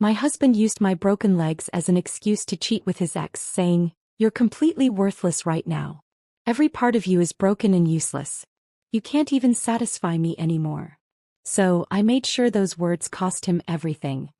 My husband used my broken legs as an excuse to cheat with his ex, saying, "You're completely worthless right now. Every part of you is broken and useless. You can't even satisfy me anymore." So, I made sure those words cost him everything.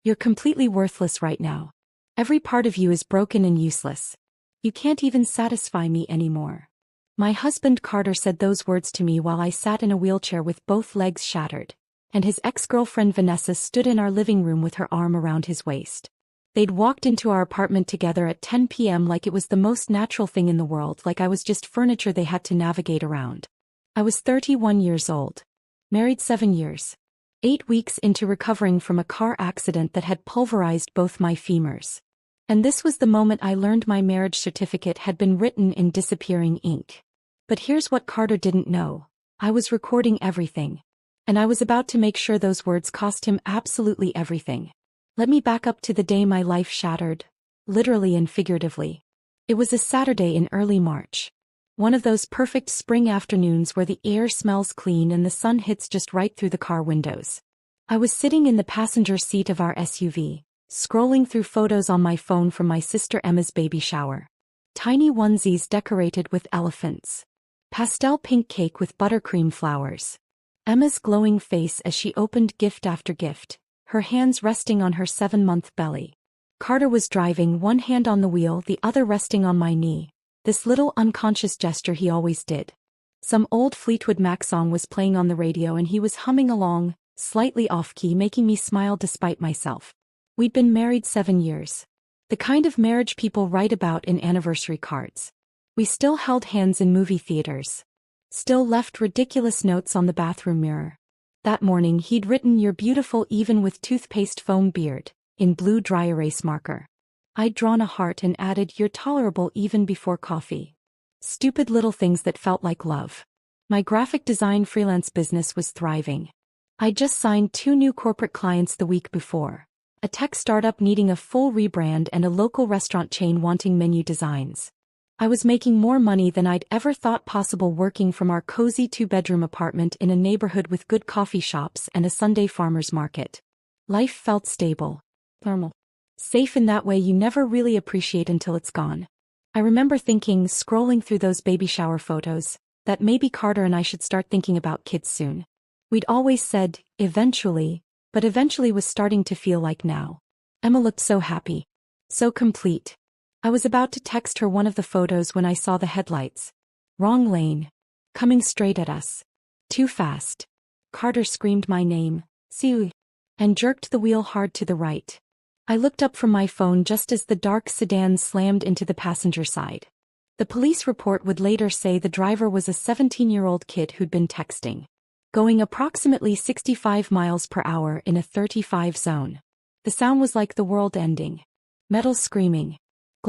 You're completely worthless right now. Every part of you is broken and useless. You can't even satisfy me anymore. My husband Carter said those words to me while I sat in a wheelchair with both legs shattered, and his ex-girlfriend Vanessa stood in our living room with her arm around his waist. They'd walked into our apartment together at 10 p.m. like it was the most natural thing in the world, like I was just furniture they had to navigate around. I was 31 years old. Married 7 years. 8 weeks into recovering from a car accident that had pulverized both my femurs. And this was the moment I learned my marriage certificate had been written in disappearing ink. But here's what Carter didn't know. I was recording everything. And I was about to make sure those words cost him absolutely everything. Let me back up to the day my life shattered. Literally and figuratively. It was a Saturday in early March. One of those perfect spring afternoons where the air smells clean and the sun hits just right through the car windows. I was sitting in the passenger seat of our SUV, scrolling through photos on my phone from my sister Emma's baby shower. Tiny onesies decorated with elephants. Pastel pink cake with buttercream flowers. Emma's glowing face as she opened gift after gift, her hands resting on her 7-month belly. Carter was driving, one hand on the wheel, the other resting on my knee. This little unconscious gesture he always did. Some old Fleetwood Mac song was playing on the radio and he was humming along, slightly off-key, making me smile despite myself. We'd been married 7 years. The kind of marriage people write about in anniversary cards. We still held hands in movie theaters. Still left ridiculous notes on the bathroom mirror. That morning he'd written "You're beautiful even with toothpaste foam beard" in blue dry erase marker. I'd drawn a heart and added "You're tolerable even before coffee." Stupid little things that felt like love. My graphic design freelance business was thriving. I'd just signed 2 new corporate clients the week before. A tech startup needing a full rebrand and a local restaurant chain wanting menu designs. I was making more money than I'd ever thought possible working from our cozy 2-bedroom apartment in a neighborhood with good coffee shops and a Sunday farmer's market. Life felt stable. Normal. Safe in that way you never really appreciate until it's gone. I remember thinking, scrolling through those baby shower photos, that maybe Carter and I should start thinking about kids soon. We'd always said, eventually, but eventually was starting to feel like now. Emma looked so happy. So complete. I was about to text her one of the photos when I saw the headlights. Wrong lane. Coming straight at us. Too fast. Carter screamed my name, "Siu," and jerked the wheel hard to the right. I looked up from my phone just as the dark sedan slammed into the passenger side. The police report would later say the driver was a 17-year-old kid who'd been texting. Going approximately 65 miles per hour in a 35 zone. The sound was like the world ending. Metal screaming.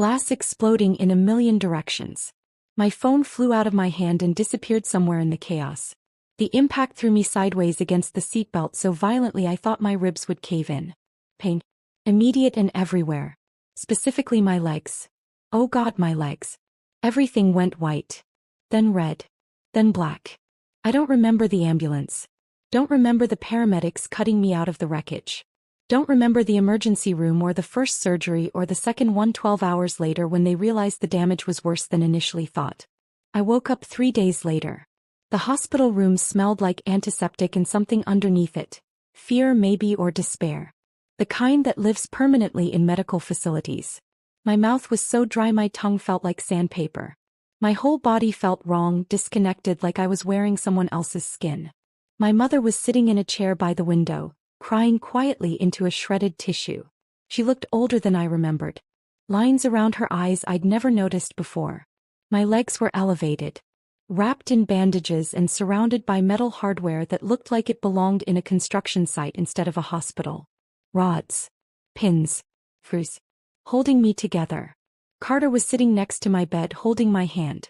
Glass exploding in a million directions. My phone flew out of my hand and disappeared somewhere in the chaos. The impact threw me sideways against the seatbelt so violently I thought my ribs would cave in. Pain. Immediate and everywhere. Specifically my legs. Oh God, my legs. Everything went white. Then red. Then black. I don't remember the ambulance. Don't remember the paramedics cutting me out of the wreckage. Don't remember the emergency room or the first surgery or the second one 12 hours later when they realized the damage was worse than initially thought. I woke up 3 days later. The hospital room smelled like antiseptic and something underneath it. Fear maybe, or despair. The kind that lives permanently in medical facilities. My mouth was so dry my tongue felt like sandpaper. My whole body felt wrong, disconnected, like I was wearing someone else's skin. My mother was sitting in a chair by the window, crying quietly into a shredded tissue. She looked older than I remembered. Lines around her eyes I'd never noticed before. My legs were elevated, wrapped in bandages and surrounded by metal hardware that looked like it belonged in a construction site instead of a hospital. Rods. Pins. Screws. Holding me together. Carter was sitting next to my bed holding my hand.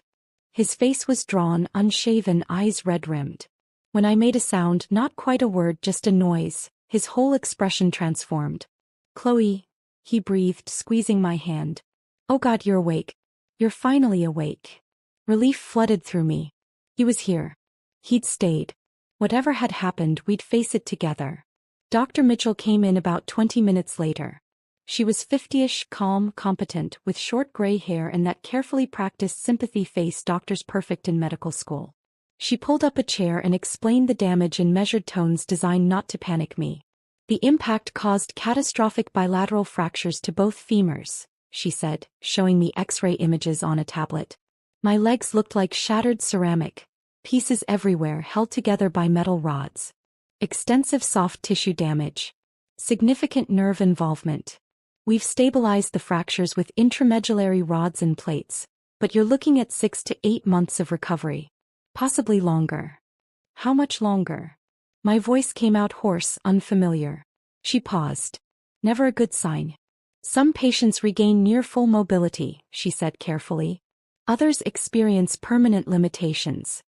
His face was drawn, unshaven, eyes red-rimmed. When I made a sound, not quite a word, just a noise, his whole expression transformed. "Chloe," he breathed, squeezing my hand. "Oh God, you're awake. You're finally awake." Relief flooded through me. He was here. He'd stayed. Whatever had happened, we'd face it together. Dr. Mitchell came in about 20 minutes later. She was 50-ish, calm, competent, with short gray hair and that carefully practiced sympathy face doctors perfect in medical school. She pulled up a chair and explained the damage in measured tones designed not to panic me. The impact caused catastrophic bilateral fractures to both femurs, she said, showing me X-ray images on a tablet. My legs looked like shattered ceramic, pieces everywhere held together by metal rods. Extensive soft tissue damage. Significant nerve involvement. We've stabilized the fractures with intramedullary rods and plates, but you're looking at 6 to 8 months of recovery. Possibly longer. How much longer? My voice came out hoarse, unfamiliar. She paused. Never a good sign. Some patients regain near full mobility, she said carefully. Others experience permanent limitations.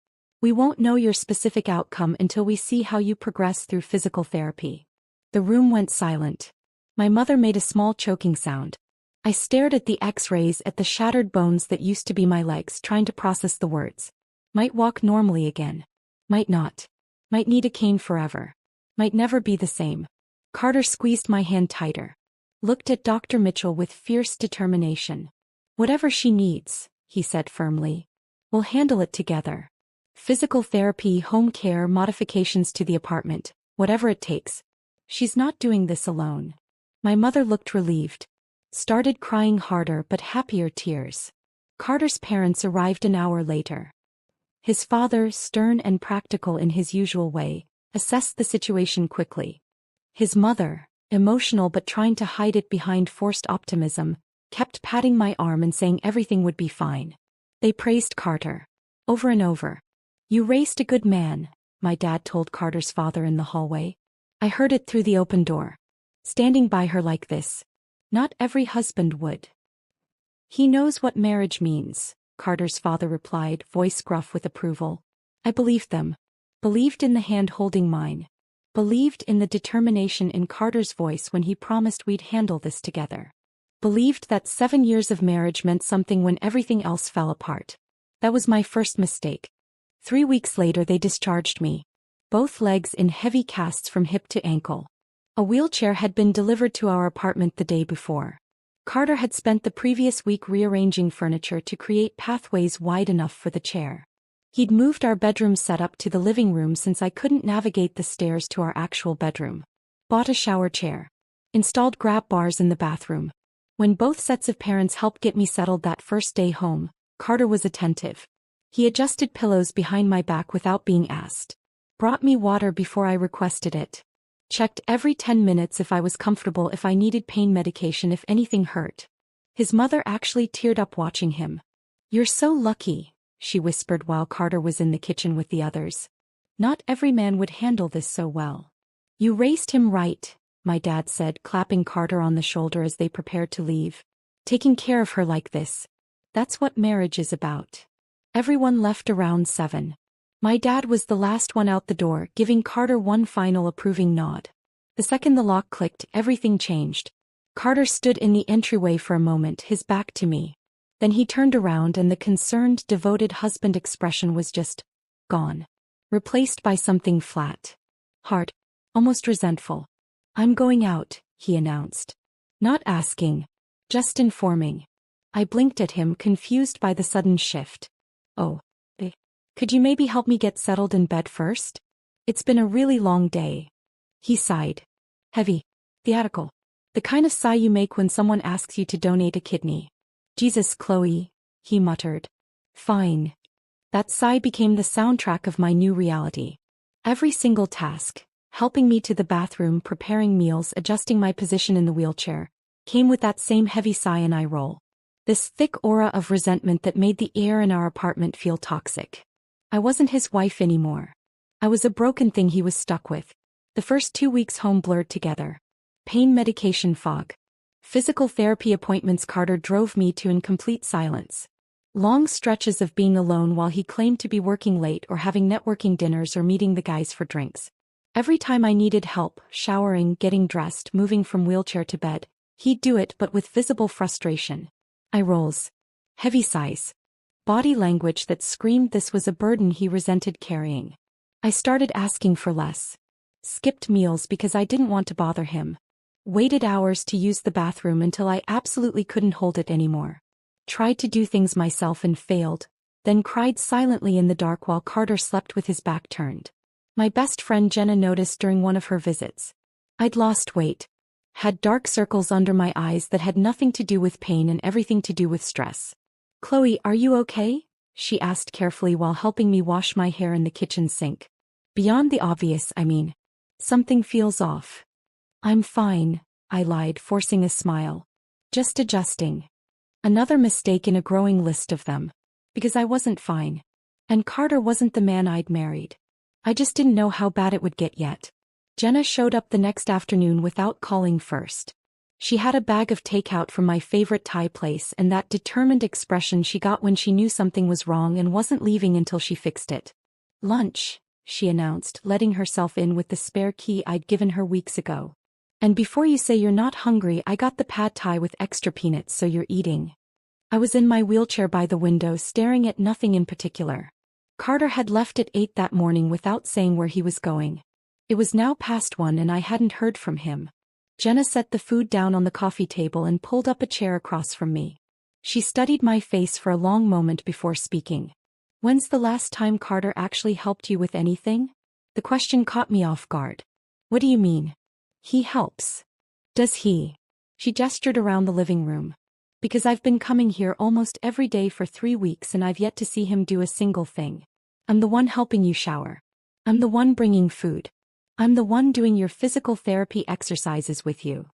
We won't know your specific outcome until we see how you progress through physical therapy. The room went silent. My mother made a small choking sound. I stared at the X-rays, at the shattered bones that used to be my legs, trying to process the words. Might walk normally again. Might not. Might need a cane forever. Might never be the same. Carter squeezed my hand tighter. Looked at Dr. Mitchell with fierce determination. Whatever she needs, he said firmly. We'll handle it together. Physical therapy, home care, modifications to the apartment, whatever it takes. She's not doing this alone. My mother looked relieved. Started crying harder but happier tears. Carter's parents arrived an hour later. His father, stern and practical in his usual way, assessed the situation quickly. His mother, emotional but trying to hide it behind forced optimism, kept patting my arm and saying everything would be fine. They praised Carter. Over and over. You raised a good man, my dad told Carter's father in the hallway. I heard it through the open door. Standing by her like this. Not every husband would. He knows what marriage means, Carter's father replied, voice gruff with approval. I believed them. Believed in the hand holding mine. Believed in the determination in Carter's voice when he promised we'd handle this together. Believed that 7 years of marriage meant something when everything else fell apart. That was my first mistake. 3 weeks later they discharged me. Both legs in heavy casts from hip to ankle. A wheelchair had been delivered to our apartment the day before. Carter had spent the previous week rearranging furniture to create pathways wide enough for the chair. He'd moved our bedroom setup to the living room since I couldn't navigate the stairs to our actual bedroom. Bought a shower chair. Installed grab bars in the bathroom. When both sets of parents helped get me settled that first day home, Carter was attentive. He adjusted pillows behind my back without being asked. Brought me water before I requested it. Checked every 10 minutes if I was comfortable, if I needed pain medication, if anything hurt. His mother actually teared up watching him. You're so lucky, she whispered while Carter was in the kitchen with the others. Not every man would handle this so well. You raised him right, my dad said, clapping Carter on the shoulder as they prepared to leave. Taking care of her like this. That's what marriage is about. Everyone left around 7. My dad was the last one out the door, giving Carter one final approving nod. The second the lock clicked, everything changed. Carter stood in the entryway for a moment, his back to me. Then he turned around and the concerned, devoted husband expression was just gone. Replaced by something flat. Hard. Almost resentful. I'm going out, he announced. Not asking. Just informing. I blinked at him, confused by the sudden shift. Oh. Could you maybe help me get settled in bed first? It's been a really long day. He sighed. Heavy. Theatrical. The kind of sigh you make when someone asks you to donate a kidney. Jesus, Chloe, he muttered. Fine. That sigh became the soundtrack of my new reality. Every single task, helping me to the bathroom, preparing meals, adjusting my position in the wheelchair, came with that same heavy sigh and eye roll. This thick aura of resentment that made the air in our apartment feel toxic. I wasn't his wife anymore. I was a broken thing he was stuck with. The first 2 weeks home blurred together. Pain medication fog. Physical therapy appointments Carter drove me to in complete silence. Long stretches of being alone while he claimed to be working late or having networking dinners or meeting the guys for drinks. Every time I needed help, showering, getting dressed, moving from wheelchair to bed, he'd do it but with visible frustration. Eye rolls. Heavy sighs. Body language that screamed this was a burden he resented carrying. I started asking for less. Skipped meals because I didn't want to bother him. Waited hours to use the bathroom until I absolutely couldn't hold it anymore. Tried to do things myself and failed, then cried silently in the dark while Carter slept with his back turned. My best friend Jenna noticed during one of her visits. I'd lost weight. Had dark circles under my eyes that had nothing to do with pain and everything to do with stress. "Chloe, are you okay?" she asked carefully while helping me wash my hair in the kitchen sink. "Beyond the obvious, I mean. Something feels off." "I'm fine," I lied, forcing a smile. "Just adjusting." Another mistake in a growing list of them. Because I wasn't fine. And Carter wasn't the man I'd married. I just didn't know how bad it would get yet. Jenna showed up the next afternoon without calling first. She had a bag of takeout from my favorite Thai place and that determined expression she got when she knew something was wrong and wasn't leaving until she fixed it. "Lunch," she announced, letting herself in with the spare key I'd given her weeks ago. "And before you say you're not hungry, I got the pad thai with extra peanuts so you're eating." I was in my wheelchair by the window staring at nothing in particular. Carter had left at 8 that morning without saying where he was going. It was now past 1 and I hadn't heard from him. Jenna set the food down on the coffee table and pulled up a chair across from me. She studied my face for a long moment before speaking. "When's the last time Carter actually helped you with anything?" The question caught me off guard. "What do you mean?" "He helps." "Does he?" She gestured around the living room. "Because I've been coming here almost every day for 3 weeks and I've yet to see him do a single thing. I'm the one helping you shower. I'm the one bringing food. I'm the one doing your physical therapy exercises with you."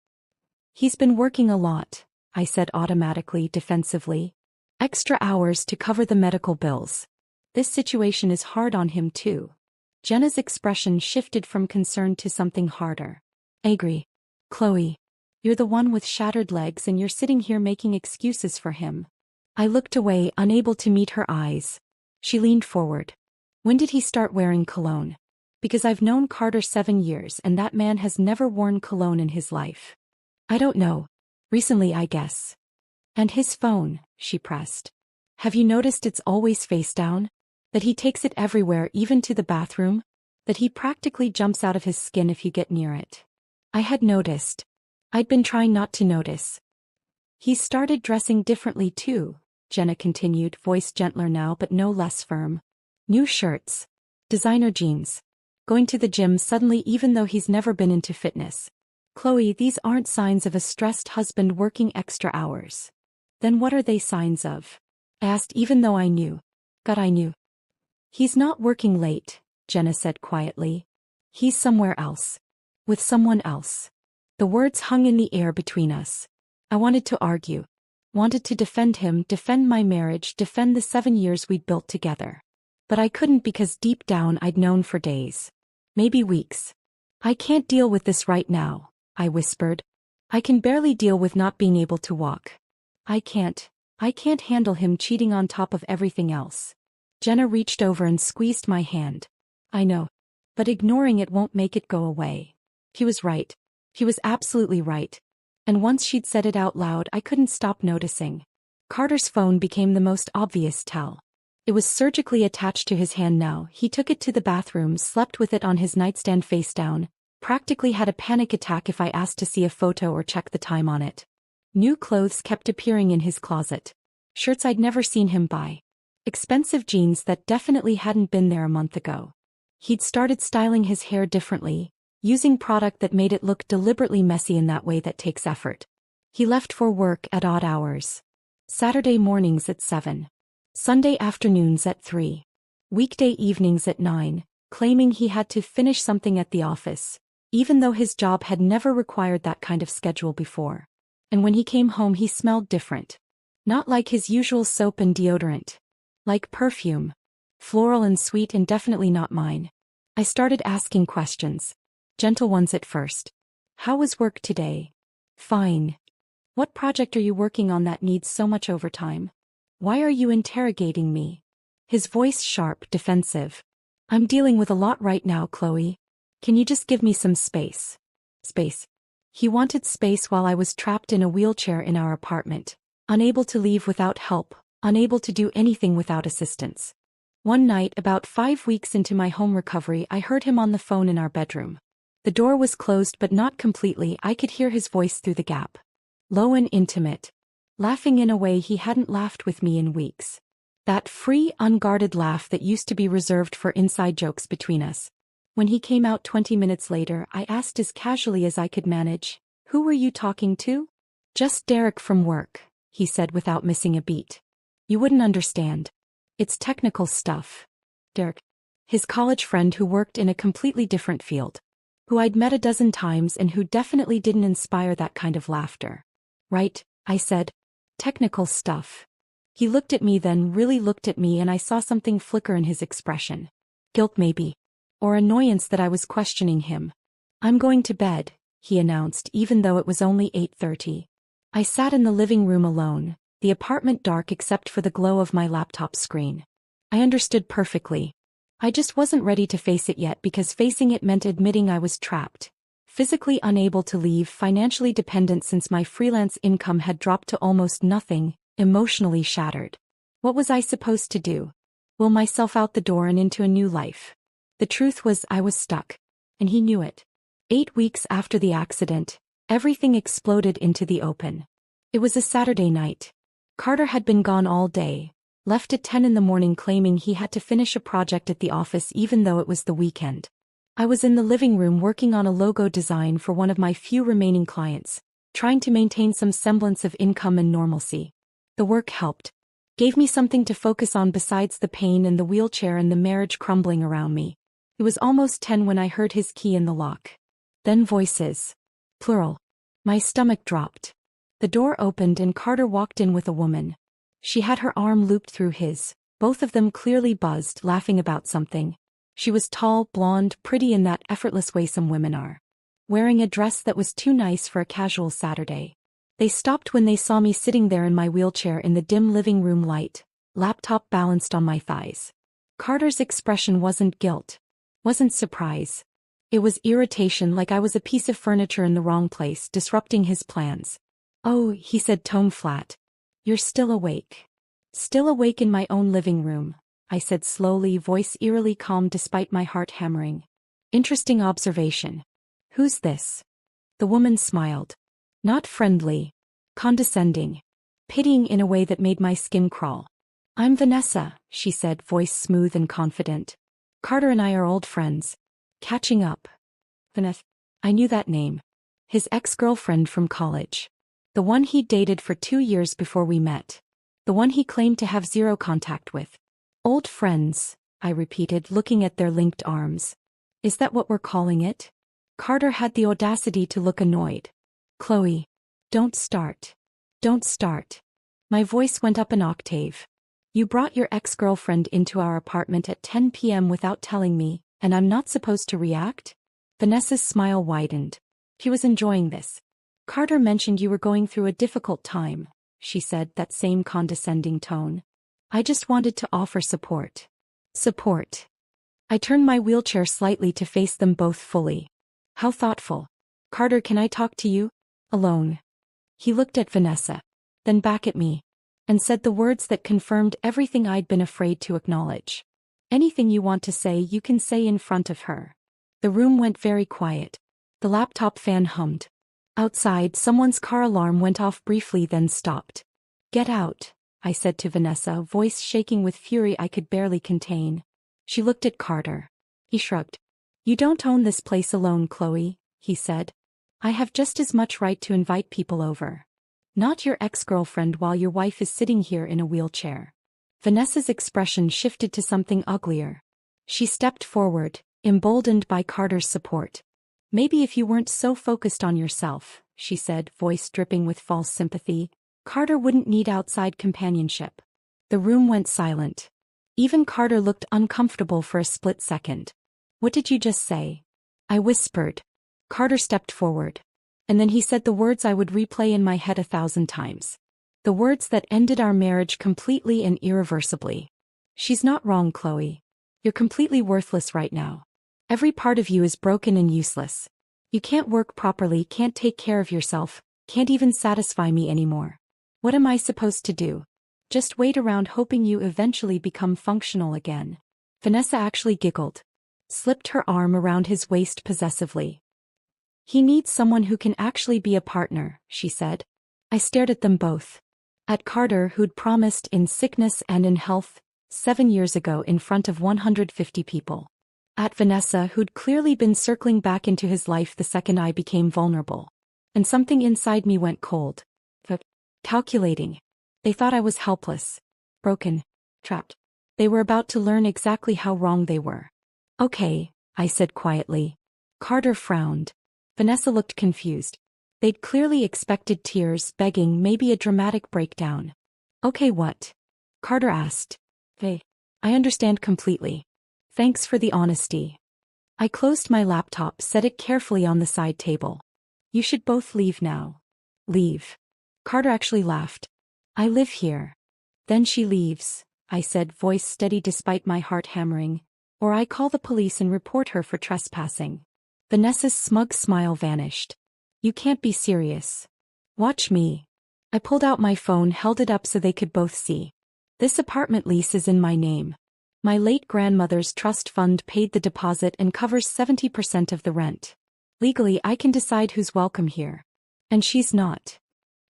"He's been working a lot," I said automatically, defensively. "Extra hours to cover the medical bills. This situation is hard on him too." Jenna's expression shifted from concern to something harder. "Agree. Chloe. You're the one with shattered legs and you're sitting here making excuses for him." I looked away, unable to meet her eyes. She leaned forward. "When did he start wearing cologne?" "Because I've known Carter 7 years and that man has never worn cologne in his life." "I don't know. Recently, I guess." "And his phone," she pressed. "Have you noticed it's always face down? That he takes it everywhere, even to the bathroom? That he practically jumps out of his skin if you get near it?" I had noticed. I'd been trying not to notice. "He's started dressing differently too," Jenna continued, voice gentler now but no less firm. "New shirts. Designer jeans. Going to the gym suddenly even though he's never been into fitness." "Chloe, these aren't signs of a stressed husband working extra hours." "Then what are they signs of?" I asked even though I knew. God, I knew. "He's not working late," Jenna said quietly. "He's somewhere else. With someone else." The words hung in the air between us. I wanted to argue. Wanted to defend him, defend my marriage, defend the 7 years we'd built together. But I couldn't because deep down I'd known for days. Maybe weeks. "I can't deal with this right now," I whispered. "I can barely deal with not being able to walk. I can't handle him cheating on top of everything else." Jenna reached over and squeezed my hand. "I know. But ignoring it won't make it go away." He was right. He was absolutely right. And once she'd said it out loud, I couldn't stop noticing. Carter's phone became the most obvious tell. It was surgically attached to his hand now. He took it to the bathroom, slept with it on his nightstand face down, practically had a panic attack if I asked to see a photo or check the time on it. New clothes kept appearing in his closet. Shirts I'd never seen him buy. Expensive jeans that definitely hadn't been there a month ago. He'd started styling his hair differently, using product that made it look deliberately messy in that way that takes effort. He left for work at odd hours. Saturday mornings at 7. Sunday afternoons at 3. Weekday evenings at 9, claiming he had to finish something at the office, even though his job had never required that kind of schedule before. And when he came home he smelled different. Not like his usual soap and deodorant. Like perfume. Floral and sweet and definitely not mine. I started asking questions. Gentle ones at first. "How was work today?" "Fine." "What project are you working on that needs so much overtime?" "Why are you interrogating me?" His voice sharp, defensive. "I'm dealing with a lot right now, Chloe. Can you just give me some space?" Space. He wanted space while I was trapped in a wheelchair in our apartment, unable to leave without help, unable to do anything without assistance. One night, about 5 weeks into my home recovery, I heard him on the phone in our bedroom. The door was closed but not completely. I could hear his voice through the gap. Low and intimate. Laughing in a way he hadn't laughed with me in weeks. That free, unguarded laugh that used to be reserved for inside jokes between us. When he came out 20 minutes later, I asked as casually as I could manage, "Who were you talking to?" "Just Derek from work," he said without missing a beat. "You wouldn't understand. It's technical stuff." Derek. His college friend who worked in a completely different field. Who I'd met a dozen times and who definitely didn't inspire that kind of laughter. "Right," I said. "Technical stuff." He looked at me, then really looked at me, and I saw something flicker in his expression. Guilt maybe. Or annoyance that I was questioning him. "I'm going to bed," he announced, even though it was only 8:30. I sat in the living room alone, the apartment dark except for the glow of my laptop screen. I understood perfectly. I just wasn't ready to face it yet, because facing it meant admitting I was trapped. Physically unable to leave, financially dependent since my freelance income had dropped to almost nothing, emotionally shattered. What was I supposed to do? Will myself out the door and into a new life? The truth was I was stuck. And he knew it. 8 weeks after the accident, everything exploded into the open. It was a Saturday night. Carter had been gone all day, left at 10 in the morning claiming he had to finish a project at the office even though it was the weekend. I was in the living room working on a logo design for one of my few remaining clients, trying to maintain some semblance of income and normalcy. The work helped. Gave me something to focus on besides the pain and the wheelchair and the marriage crumbling around me. It was almost 10 when I heard his key in the lock. Then voices. Plural. My stomach dropped. The door opened and Carter walked in with a woman. She had her arm looped through his, both of them clearly buzzed, laughing about something. She was tall, blonde, pretty in that effortless way some women are. Wearing a dress that was too nice for a casual Saturday. They stopped when they saw me sitting there in my wheelchair in the dim living room light, laptop balanced on my thighs. Carter's expression wasn't guilt. Wasn't surprise. It was irritation, like I was a piece of furniture in the wrong place, disrupting his plans. "Oh," he said, tone flat. "You're still awake." "Still awake in my own living room," I said slowly, voice eerily calm despite my heart hammering. "Interesting observation. Who's this?" The woman smiled. Not friendly. Condescending. Pitying in a way that made my skin crawl. "I'm Vanessa," she said, voice smooth and confident. "Carter and I are old friends. Catching up." Vanessa. I knew that name. His ex-girlfriend from college. The one he dated for 2 years before we met. The one he claimed to have zero contact with. "Old friends," I repeated, looking at their linked arms. "Is that what we're calling it?" Carter had the audacity to look annoyed. "Chloe. Don't start. Don't start." My voice went up an octave. "You brought your ex-girlfriend into our apartment at 10 p.m. without telling me, and I'm not supposed to react?" Vanessa's smile widened. She was enjoying this. "Carter mentioned you were going through a difficult time," she said, that same condescending tone. "I just wanted to offer support." Support. I turned my wheelchair slightly to face them both fully. How thoughtful. "Carter, can I talk to you? Alone." He looked at Vanessa, then back at me, and said the words that confirmed everything I'd been afraid to acknowledge. "Anything you want to say, you can say in front of her." The room went very quiet. The laptop fan hummed. Outside, someone's car alarm went off briefly, then stopped. "Get out," I said to Vanessa, voice shaking with fury I could barely contain. She looked at Carter. He shrugged. "You don't own this place alone, Chloe," he said. "I have just as much right to invite people over. Not your ex-girlfriend while your wife is sitting here in a wheelchair." Vanessa's expression shifted to something uglier. She stepped forward, emboldened by Carter's support. "Maybe if you weren't so focused on yourself," she said, voice dripping with false sympathy, "Carter wouldn't need outside companionship." The room went silent. Even Carter looked uncomfortable for a split second. "What did you just say?" I whispered. Carter stepped forward. And then he said the words I would replay in my head 1,000 times. The words that ended our marriage completely and irreversibly. "She's not wrong, Chloe. You're completely worthless right now. Every part of you is broken and useless. You can't work properly, can't take care of yourself, can't even satisfy me anymore. What am I supposed to do? Just wait around hoping you eventually become functional again?" Vanessa actually giggled. Slipped her arm around his waist possessively. He needs someone who can actually be a partner, she said. I stared at them both. At Carter, who'd promised in sickness and in health, 7 years ago in front of 150 people. At Vanessa, who'd clearly been circling back into his life the second I became vulnerable. And something inside me went cold. Calculating. They thought I was helpless. Broken. Trapped. They were about to learn exactly how wrong they were. Okay, I said quietly. Carter frowned. Vanessa looked confused. They'd clearly expected tears, begging, maybe a dramatic breakdown. Okay, what? Carter asked. Hey. I understand completely. Thanks for the honesty. I closed my laptop, set it carefully on the side table. You should both leave now. Leave. Carter actually laughed. I live here. Then she leaves, I said, voice steady despite my heart hammering. Or I call the police and report her for trespassing. Vanessa's smug smile vanished. You can't be serious. Watch me. I pulled out my phone, held it up so they could both see. This apartment lease is in my name. My late grandmother's trust fund paid the deposit and covers 70% of the rent. Legally, I can decide who's welcome here. And she's not.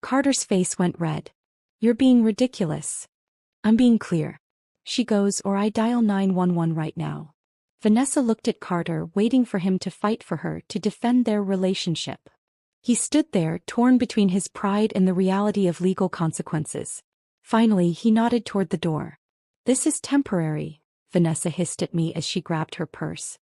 Carter's face went red. You're being ridiculous. I'm being clear. She goes or I dial 911 right now. Vanessa looked at Carter, waiting for him to fight for her, to defend their relationship. He stood there, torn between his pride and the reality of legal consequences. Finally, he nodded toward the door. This is temporary, Vanessa hissed at me as she grabbed her purse.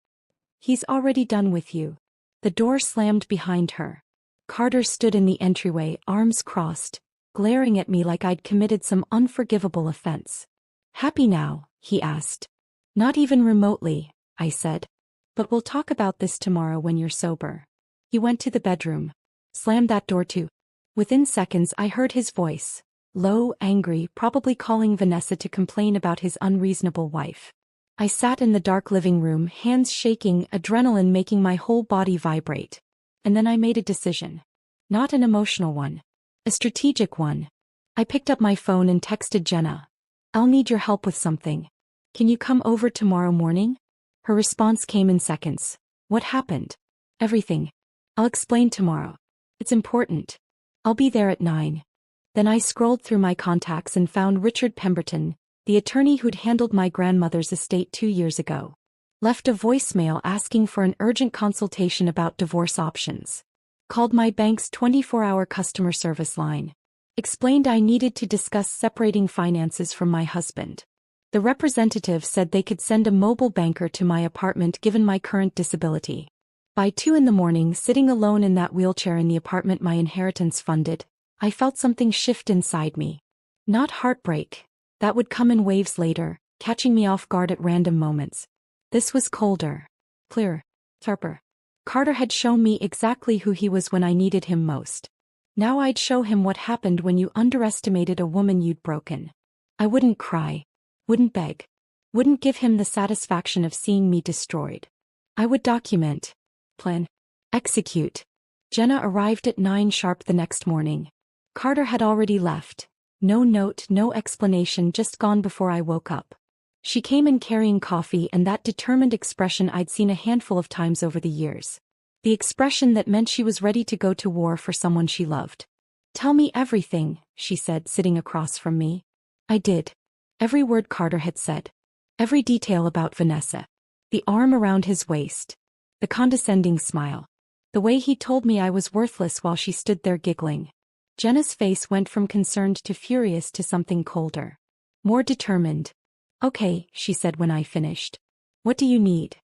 He's already done with you. The door slammed behind her. Carter stood in the entryway, arms crossed, glaring at me like I'd committed some unforgivable offense. Happy now? He asked. Not even remotely, I said. But we'll talk about this tomorrow when you're sober. He went to the bedroom. Slammed that door too. Within seconds I heard his voice. Low, angry, probably calling Vanessa to complain about his unreasonable wife. I sat in the dark living room, hands shaking, adrenaline making my whole body vibrate. And then I made a decision. Not an emotional one. A strategic one. I picked up my phone and texted Jenna. I'll need your help with something. Can you come over tomorrow morning? Her response came in seconds. What happened? Everything. I'll explain tomorrow. It's important. I'll be there at 9. Then I scrolled through my contacts and found Richard Pemberton, the attorney who'd handled my grandmother's estate 2 years ago. Left a voicemail asking for an urgent consultation about divorce options. Called my bank's 24-hour customer service line. Explained I needed to discuss separating finances from my husband. The representative said they could send a mobile banker to my apartment given my current disability. By 2 a.m, sitting alone in that wheelchair in the apartment my inheritance funded, I felt something shift inside me. Not heartbreak. That would come in waves later, catching me off guard at random moments. This was colder. Clearer. Sharper. Carter had shown me exactly who he was when I needed him most. Now I'd show him what happened when you underestimated a woman you'd broken. I wouldn't cry. Wouldn't beg. Wouldn't give him the satisfaction of seeing me destroyed. I would document. Plan. Execute. Jenna arrived at 9 sharp the next morning. Carter had already left. No note, no explanation, just gone before I woke up. She came in carrying coffee and that determined expression I'd seen a handful of times over the years. The expression that meant she was ready to go to war for someone she loved. Tell me everything, she said, sitting across from me. I did. Every word Carter had said. Every detail about Vanessa. The arm around his waist. The condescending smile. The way he told me I was worthless while she stood there giggling. Jenna's face went from concerned to furious to something colder. More determined. Okay, she said when I finished. What do you need?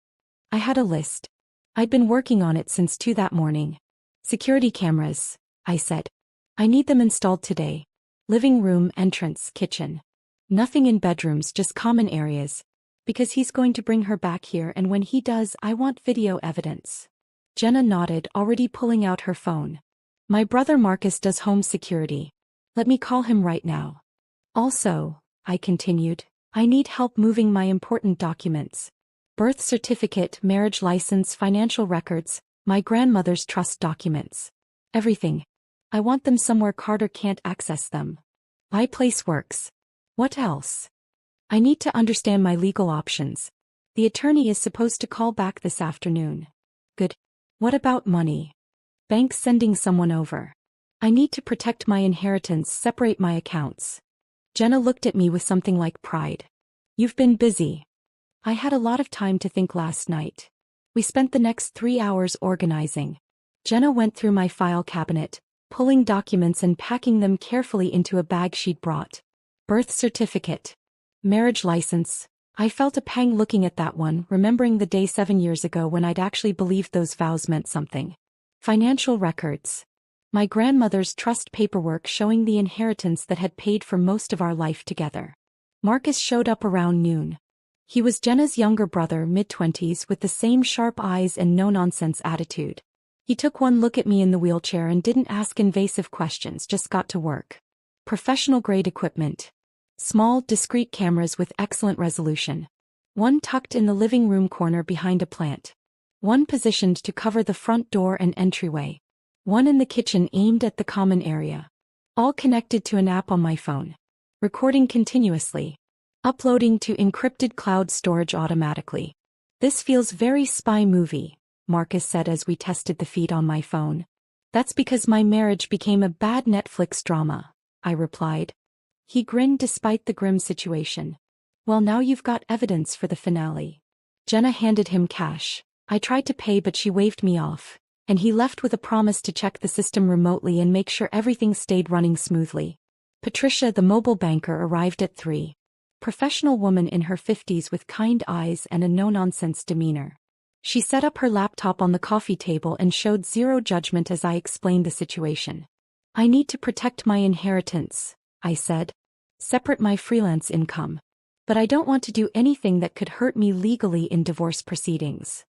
I had a list. I'd been working on it since 2 that morning. Security cameras, I said. I need them installed today. Living room, entrance, kitchen. Nothing in bedrooms, just common areas. Because he's going to bring her back here, and when he does, I want video evidence. Jenna nodded, already pulling out her phone. My brother Marcus does home security. Let me call him right now. Also, I continued, I need help moving my important documents. Birth certificate, marriage license, financial records, my grandmother's trust documents. Everything. I want them somewhere Carter can't access them. My place works. What else? I need to understand my legal options. The attorney is supposed to call back this afternoon. Good. What about money? Bank sending someone over. I need to protect my inheritance, separate my accounts. Jenna looked at me with something like pride. You've been busy. I had a lot of time to think last night. We spent the next 3 hours organizing. Jenna went through my file cabinet, pulling documents and packing them carefully into a bag she'd brought. Birth certificate. Marriage license. I felt a pang looking at that one, remembering the day 7 years ago when I'd actually believed those vows meant something. Financial records. My grandmother's trust paperwork showing the inheritance that had paid for most of our life together. Marcus showed up around noon. He was Jenna's younger brother, mid-20s, with the same sharp eyes and no-nonsense attitude. He took one look at me in the wheelchair and didn't ask invasive questions, just got to work. Professional-grade equipment. Small, discreet cameras with excellent resolution. One tucked in the living room corner behind a plant. One positioned to cover the front door and entryway. One in the kitchen aimed at the common area. All connected to an app on my phone. Recording continuously. Uploading to encrypted cloud storage automatically. This feels very spy movie, Marcus said as we tested the feed on my phone. That's because my marriage became a bad Netflix drama, I replied. He grinned despite the grim situation. Well, now you've got evidence for the finale. Jenna handed him cash. I tried to pay but she waved me off, and he left with a promise to check the system remotely and make sure everything stayed running smoothly. Patricia, the mobile banker, arrived at 3. Professional woman in her 50s with kind eyes and a no-nonsense demeanor. She set up her laptop on the coffee table and showed zero judgment as I explained the situation. I need to protect my inheritance, I said. Separate my freelance income. But I don't want to do anything that could hurt me legally in divorce proceedings.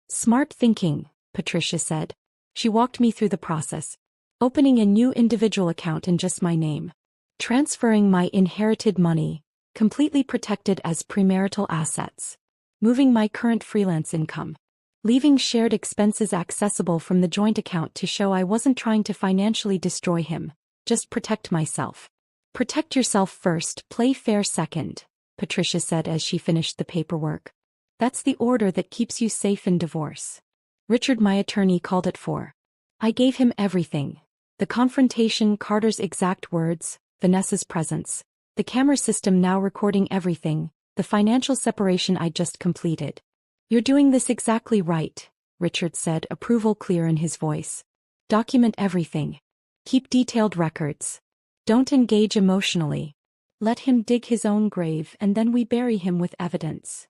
Smart thinking, Patricia said. She walked me through the process. Opening a new individual account in just my name. Transferring my inherited money, completely protected as premarital assets. Moving my current freelance income. Leaving shared expenses accessible from the joint account to show I wasn't trying to financially destroy him, just protect myself. Protect yourself first, play fair second, Patricia said as she finished the paperwork. That's the order that keeps you safe in divorce. Richard, my attorney, called at 4. I gave him everything. The confrontation, Carter's exact words, Vanessa's presence. The camera system now recording everything, the financial separation I'd just completed. You're doing this exactly right, Richard said, approval clear in his voice. Document everything. Keep detailed records. Don't engage emotionally. Let him dig his own grave and then we bury him with evidence.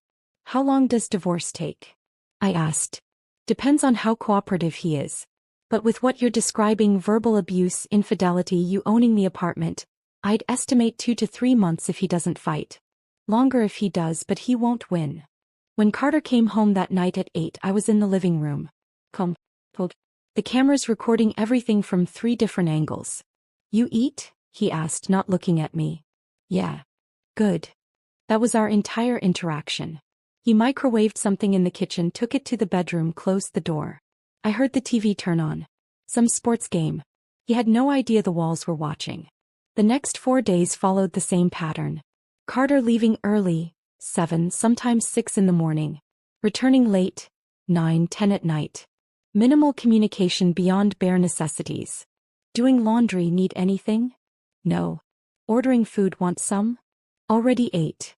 How long does divorce take? I asked. Depends on how cooperative he is. But with what you're describing, verbal abuse, infidelity, you owning the apartment, I'd estimate 2 to 3 months if he doesn't fight. Longer if he does, but he won't win. When Carter came home that night at 8, I was in the living room. The camera's recording everything from 3 different angles. You eat? He asked, not looking at me. Yeah. Good. That was our entire interaction. He microwaved something in the kitchen, took it to the bedroom, closed the door. I heard the TV turn on. Some sports game. He had no idea the walls were watching. The next 4 days followed the same pattern. Carter leaving early, 7, sometimes 6 in the morning. Returning late, 9, 10 at night. Minimal communication beyond bare necessities. Doing laundry, need anything? No. Ordering food, want some? Already ate.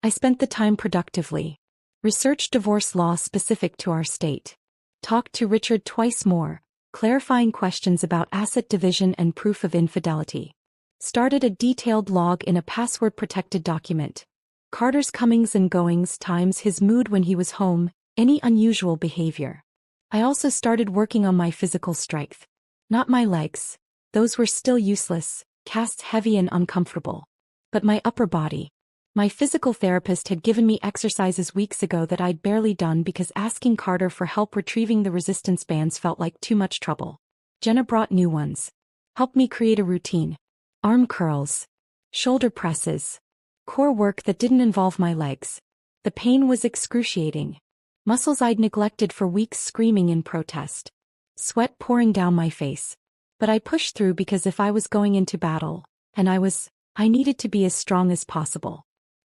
I spent the time productively. Researched divorce law specific to our state. Talked to Richard twice more, clarifying questions about asset division and proof of infidelity. Started a detailed log in a password-protected document. Carter's comings and goings, times his mood when he was home, any unusual behavior. I also started working on my physical strength. Not my legs. Those were still useless, casts heavy and uncomfortable. But my upper body. My physical therapist had given me exercises weeks ago that I'd barely done because asking Carter for help retrieving the resistance bands felt like too much trouble. Jenna brought new ones. Helped me create a routine. Arm curls. Shoulder presses. Core work that didn't involve my legs. The pain was excruciating. Muscles I'd neglected for weeks screaming in protest. Sweat pouring down my face. But I pushed through because if I was going into battle, and I needed to be as strong as possible.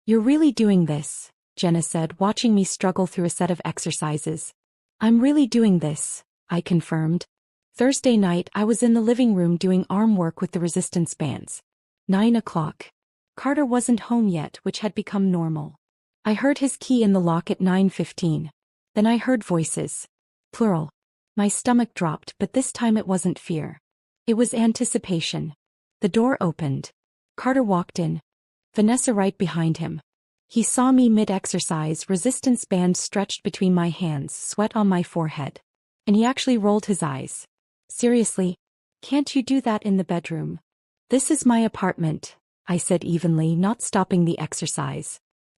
You're really doing this, Jenna said, watching me struggle through a set of exercises. I'm really doing this, I confirmed. Thursday night I was in the living room doing arm work with the resistance bands. 9 o'clock. Carter wasn't home yet, which had become normal. I heard his key in the lock at 9:15. Then I heard voices. Plural. My stomach dropped, but this time it wasn't fear. It was anticipation. The door opened. Carter walked in. Vanessa right behind him. He saw me mid-exercise, resistance band stretched between my hands, sweat on my forehead. And he actually rolled his eyes. Seriously? Can't you do that in the bedroom? This is my apartment, I said evenly, not stopping the exercise.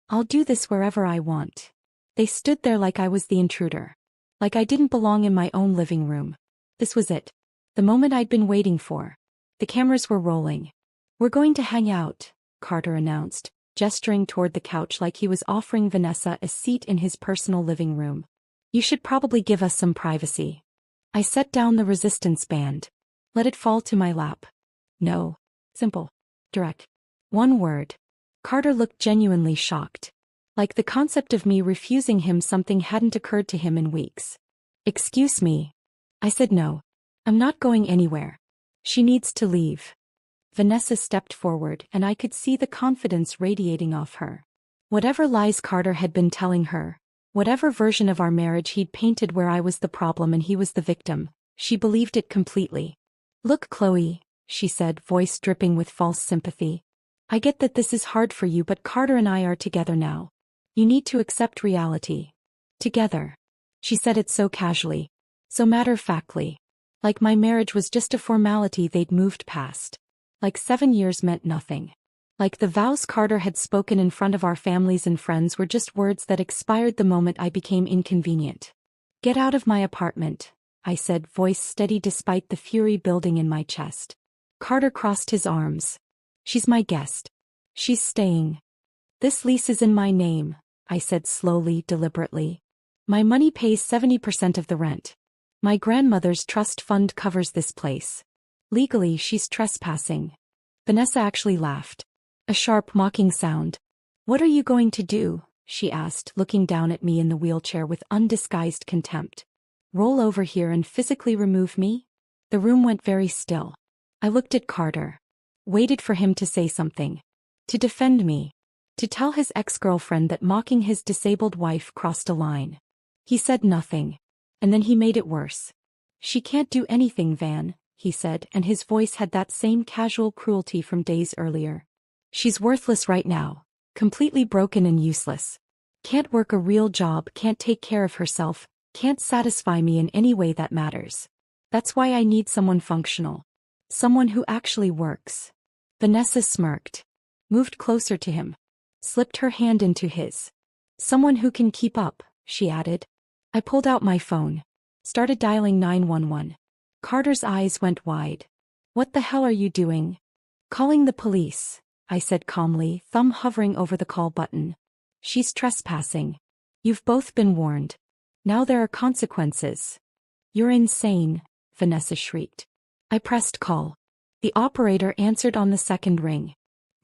I'll do this wherever I want. They stood there like I was the intruder. Like I didn't belong in my own living room. This was it. The moment I'd been waiting for. The cameras were rolling. We're going to hang out, Carter announced, gesturing toward the couch like he was offering Vanessa a seat in his personal living room. You should probably give us some privacy. I set down the resistance band. Let it fall to my lap. No. Simple. Direct. One word. Carter looked genuinely shocked. Like the concept of me refusing him something hadn't occurred to him in weeks. Excuse me. I said no. I'm not going anywhere. She needs to leave. Vanessa stepped forward and I could see the confidence radiating off her. Whatever lies Carter had been telling her, whatever version of our marriage he'd painted where I was the problem and he was the victim, she believed it completely. Look, Chloe, she said, voice dripping with false sympathy. I get that this is hard for you, but Carter and I are together now. You need to accept reality. Together. She said it so casually. So matter-of-factly. Like my marriage was just a formality they'd moved past. Like 7 years meant nothing. Like the vows Carter had spoken in front of our families and friends were just words that expired the moment I became inconvenient. Get out of my apartment, I said, voice steady despite the fury building in my chest. Carter crossed his arms. She's my guest. She's staying. This lease is in my name, I said slowly, deliberately. My money pays 70% of the rent. My grandmother's trust fund covers this place. Legally, she's trespassing. Vanessa actually laughed. A sharp, mocking sound. What are you going to do? She asked, looking down at me in the wheelchair with undisguised contempt. Roll over here and physically remove me? The room went very still. I looked at Carter. Waited for him to say something. To defend me. To tell his ex-girlfriend that mocking his disabled wife crossed a line. He said nothing. And then he made it worse. She can't do anything, Van, he said, and his voice had that same casual cruelty from days earlier. She's worthless right now. Completely broken and useless. Can't work a real job, can't take care of herself, can't satisfy me in any way that matters. That's why I need someone functional. Someone who actually works. Vanessa smirked. Moved closer to him. Slipped her hand into his. Someone who can keep up, she added. I pulled out my phone. Started dialing 911. Carter's eyes went wide. What the hell are you doing? Calling the police, I said calmly, thumb hovering over the call button. She's trespassing. You've both been warned. Now there are consequences. You're insane, Vanessa shrieked. I pressed call. The operator answered on the second ring.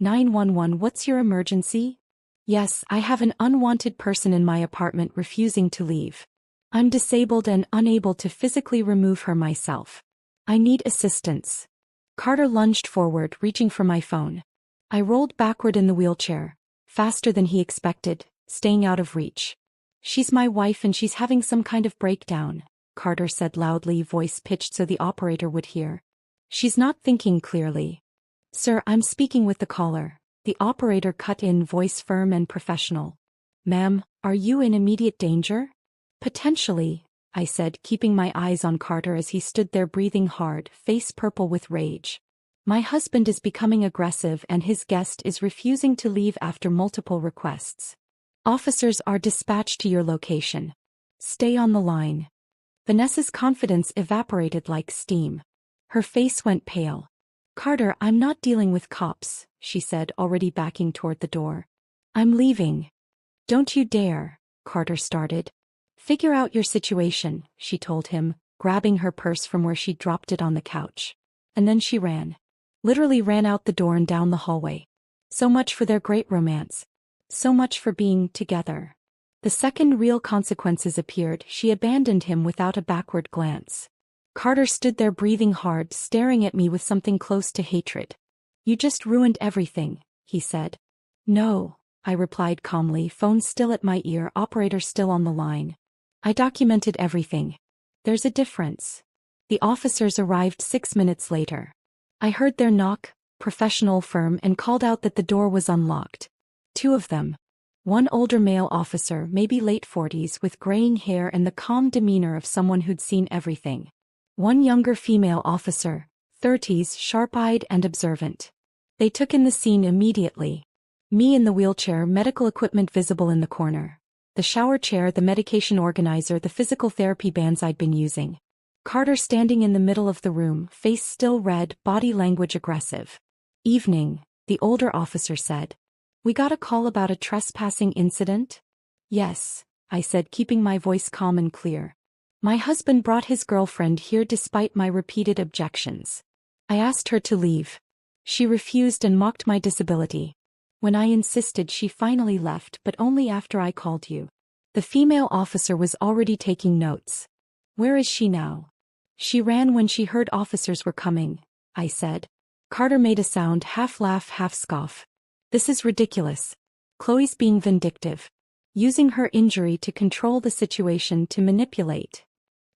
911, what's your emergency? Yes, I have an unwanted person in my apartment refusing to leave. I'm disabled and unable to physically remove her myself. I need assistance. Carter lunged forward, reaching for my phone. I rolled backward in the wheelchair, faster than he expected, staying out of reach. She's my wife and she's having some kind of breakdown, Carter said loudly, voice pitched so the operator would hear. She's not thinking clearly. Sir, I'm speaking with the caller. The operator cut in, voice firm and professional. Ma'am, are you in immediate danger? Potentially, I said, keeping my eyes on Carter as he stood there breathing hard, face purple with rage. My husband is becoming aggressive and his guest is refusing to leave after multiple requests. Officers are dispatched to your location. Stay on the line. Vanessa's confidence evaporated like steam. Her face went pale. Carter, I'm not dealing with cops, she said, already backing toward the door. I'm leaving. Don't you dare, Carter started. Figure out your situation, she told him, grabbing her purse from where she dropped it on the couch. And then she ran. Literally ran out the door and down the hallway. So much for their great romance. So much for being together. The second real consequences appeared, she abandoned him without a backward glance. Carter stood there breathing hard, staring at me with something close to hatred. You just ruined everything, he said. No, I replied calmly, phone still at my ear, operator still on the line. I documented everything. There's a difference. The officers arrived 6 minutes later. I heard their knock, professional firm, and called out that the door was unlocked. 2 of them. One older male officer, maybe late 40s, with graying hair and the calm demeanor of someone who'd seen everything. One younger female officer, 30s, sharp-eyed and observant. They took in the scene immediately. Me in the wheelchair, medical equipment visible in the corner. The shower chair, the medication organizer, the physical therapy bands I'd been using. Carter standing in the middle of the room, face still red, body language aggressive. Evening, the older officer said. We got a call about a trespassing incident? Yes, I said, keeping my voice calm and clear. My husband brought his girlfriend here despite my repeated objections. I asked her to leave. She refused and mocked my disability. When I insisted, she finally left, but only after I called you. The female officer was already taking notes. Where is she now? She ran when she heard officers were coming, I said. Carter made a sound, half laugh, half scoff. This is ridiculous. Chloe's being vindictive. Using her injury to control the situation, to manipulate.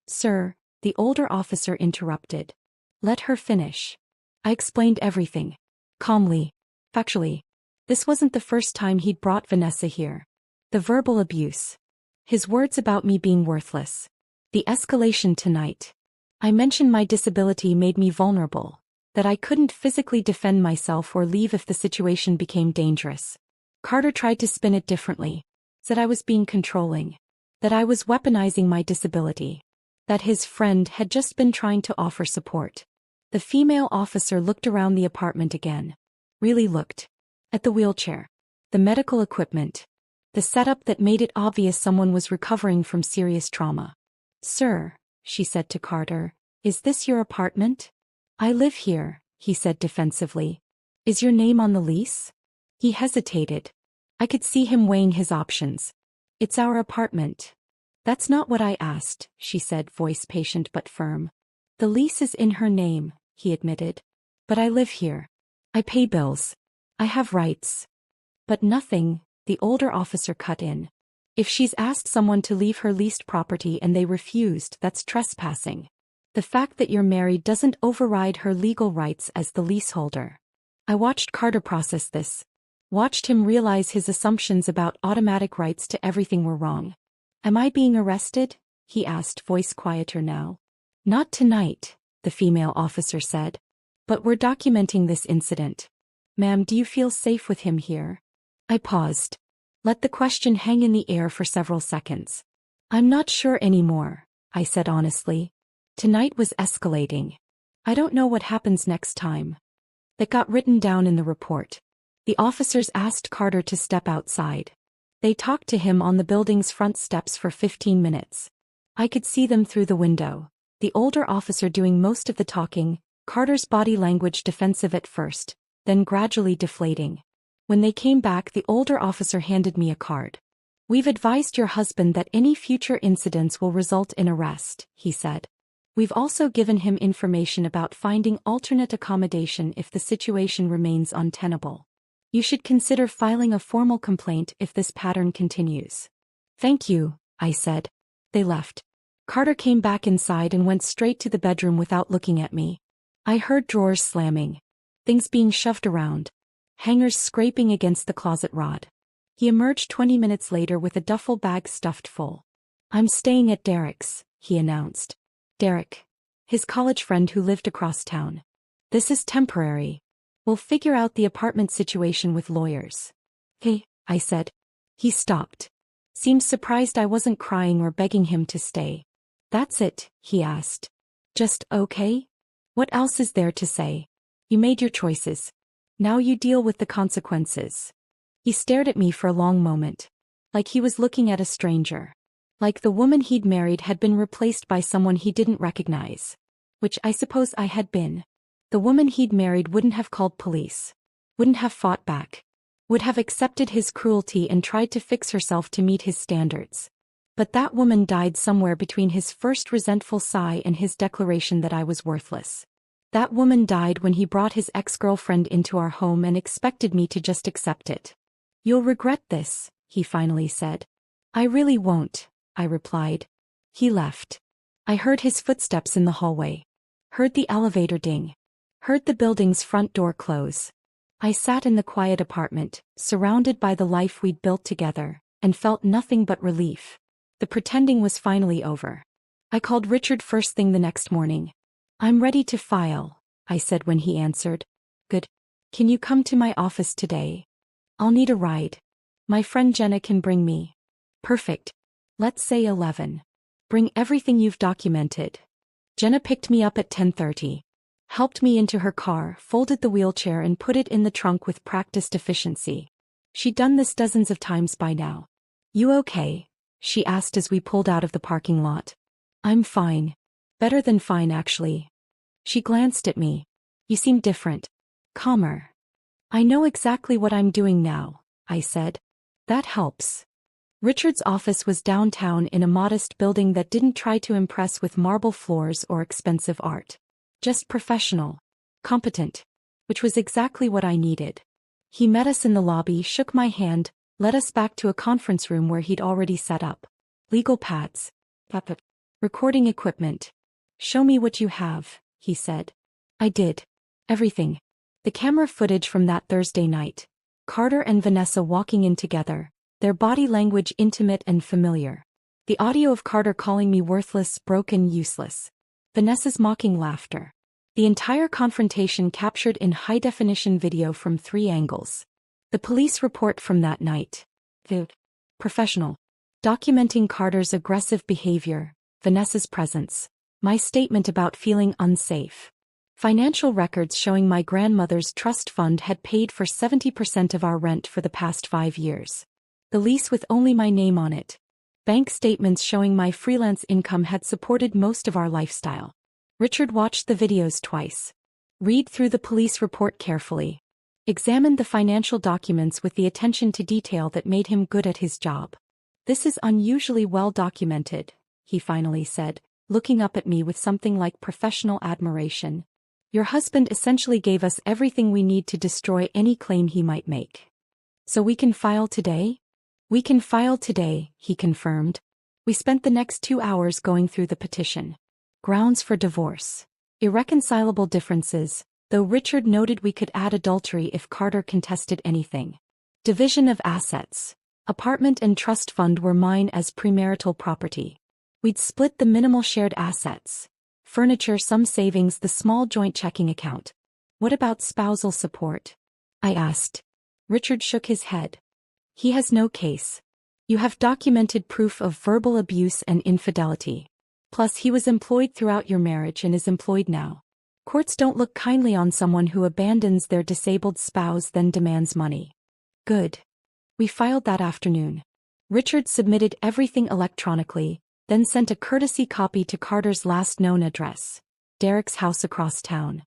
Sir, the older officer interrupted. Let her finish. I explained everything. Calmly. Factually. This wasn't the first time he'd brought Vanessa here. The verbal abuse. His words about me being worthless. The escalation tonight. I mentioned my disability made me vulnerable. That I couldn't physically defend myself or leave if the situation became dangerous. Carter tried to spin it differently. Said I was being controlling. That I was weaponizing my disability. That his friend had just been trying to offer support. The female officer looked around the apartment again. Really looked. At the wheelchair. The medical equipment. The setup that made it obvious someone was recovering from serious trauma. Sir, she said to Carter, is this your apartment? I live here, he said defensively. Is your name on the lease? He hesitated. I could see him weighing his options. It's our apartment. That's not what I asked, she said, voice patient but firm. The lease is in her name, he admitted. But I live here. I pay bills. I have rights. But nothing, the older officer cut in. If she's asked someone to leave her leased property and they refused, that's trespassing. The fact that you're married doesn't override her legal rights as the leaseholder. I watched Carter process this. Watched him realize his assumptions about automatic rights to everything were wrong. Am I being arrested? He asked, voice quieter now. Not tonight, the female officer said. But we're documenting this incident. Ma'am, do you feel safe with him here? I paused. Let the question hang in the air for several seconds. I'm not sure anymore, I said honestly. Tonight was escalating. I don't know what happens next time. That got written down in the report. The officers asked Carter to step outside. They talked to him on the building's front steps for 15 minutes. I could see them through the window. The older officer doing most of the talking, Carter's body language defensive at first, then gradually deflating. When they came back, the older officer handed me a card. We've advised your husband that any future incidents will result in arrest, he said. We've also given him information about finding alternate accommodation if the situation remains untenable. You should consider filing a formal complaint if this pattern continues. Thank you, I said. They left. Carter came back inside and went straight to the bedroom without looking at me. I heard drawers slamming. Things being shoved around. Hangers scraping against the closet rod. He emerged 20 minutes later with a duffel bag stuffed full. I'm staying at Derek's, he announced. Derek. His college friend who lived across town. This is temporary. We'll figure out the apartment situation with lawyers. Hey, I said. He stopped. Seemed surprised I wasn't crying or begging him to stay. That's it, he asked. Just okay? What else is there to say? You made your choices. Now you deal with the consequences. He stared at me for a long moment. Like he was looking at a stranger. Like the woman he'd married had been replaced by someone he didn't recognize. Which I suppose I had been. The woman he'd married wouldn't have called police. Wouldn't have fought back. Would have accepted his cruelty and tried to fix herself to meet his standards. But that woman died somewhere between his first resentful sigh and his declaration that I was worthless. That woman died when he brought his ex-girlfriend into our home and expected me to just accept it. You'll regret this, he finally said. I really won't, I replied. He left. I heard his footsteps in the hallway. Heard the elevator ding. Heard the building's front door close. I sat in the quiet apartment, surrounded by the life we'd built together, and felt nothing but relief. The pretending was finally over. I called Richard first thing the next morning. I'm ready to file, I said when he answered. Good. Can you come to my office today? I'll need a ride. My friend Jenna can bring me. Perfect. Let's say 11. Bring everything you've documented. Jenna picked me up at 10:30. Helped me into her car, folded the wheelchair and put it in the trunk with practiced efficiency. She'd done this dozens of times by now. You okay? She asked as we pulled out of the parking lot. I'm fine. Better than fine, actually. She glanced at me. You seem different. Calmer. I know exactly what I'm doing now, I said. That helps. Richard's office was downtown in a modest building that didn't try to impress with marble floors or expensive art. Just professional. Competent. Which was exactly what I needed. He met us in the lobby, shook my hand, led us back to a conference room where he'd already set up. Legal pads. Recording equipment. Show me what you have, he said. I did. Everything. The camera footage from that Thursday night. Carter and Vanessa walking in together, their body language intimate and familiar. The audio of Carter calling me worthless, broken, useless. Vanessa's mocking laughter. The entire confrontation captured in high-definition video from 3 angles. The police report from that night. Professional. Documenting Carter's aggressive behavior, Vanessa's presence, my statement about feeling unsafe. Financial records showing my grandmother's trust fund had paid for 70% of our rent for the past 5 years. The lease with only my name on it. Bank statements showing my freelance income had supported most of our lifestyle. Richard watched the videos twice. Read through the police report carefully. Examined the financial documents with the attention to detail that made him good at his job. This is unusually well documented, he finally said, looking up at me with something like professional admiration. Your husband essentially gave us everything we need to destroy any claim he might make. So we can file today? We can file today, he confirmed. We spent the next 2 hours going through the petition. Grounds for divorce. Irreconcilable differences, though Richard noted we could add adultery if Carter contested anything. Division of assets. Apartment and trust fund were mine as premarital property. We'd split the minimal shared assets. Furniture, some savings, the small joint checking account. What about spousal support? I asked. Richard shook his head. He has no case. You have documented proof of verbal abuse and infidelity. Plus he was employed throughout your marriage and is employed now. Courts don't look kindly on someone who abandons their disabled spouse then demands money. Good. We filed that afternoon. Richard submitted everything electronically, then sent a courtesy copy to Carter's last known address, Derek's house across town.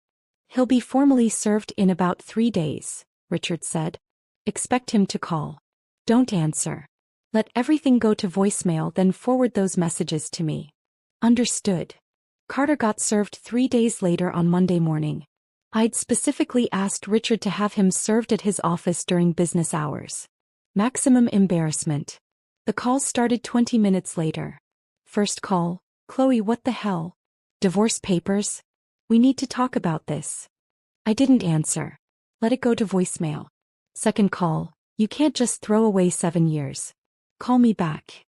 He'll be formally served in about 3 days, Richard said. Expect him to call. Don't answer. Let everything go to voicemail, then forward those messages to me. Understood. Carter got served 3 days later on Monday morning. I'd specifically asked Richard to have him served at his office during business hours. Maximum embarrassment. The call started 20 minutes later. First call, Chloe, what the hell? Divorce papers? We need to talk about this. I didn't answer. Let it go to voicemail. Second call, you can't just throw away 7 years. Call me back.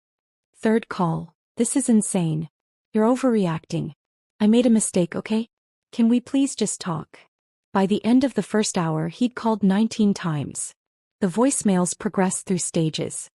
Third call, this is insane. You're overreacting. I made a mistake, okay? Can we please just talk? By the end of the first hour, he'd called 19 times. The voicemails progressed through stages.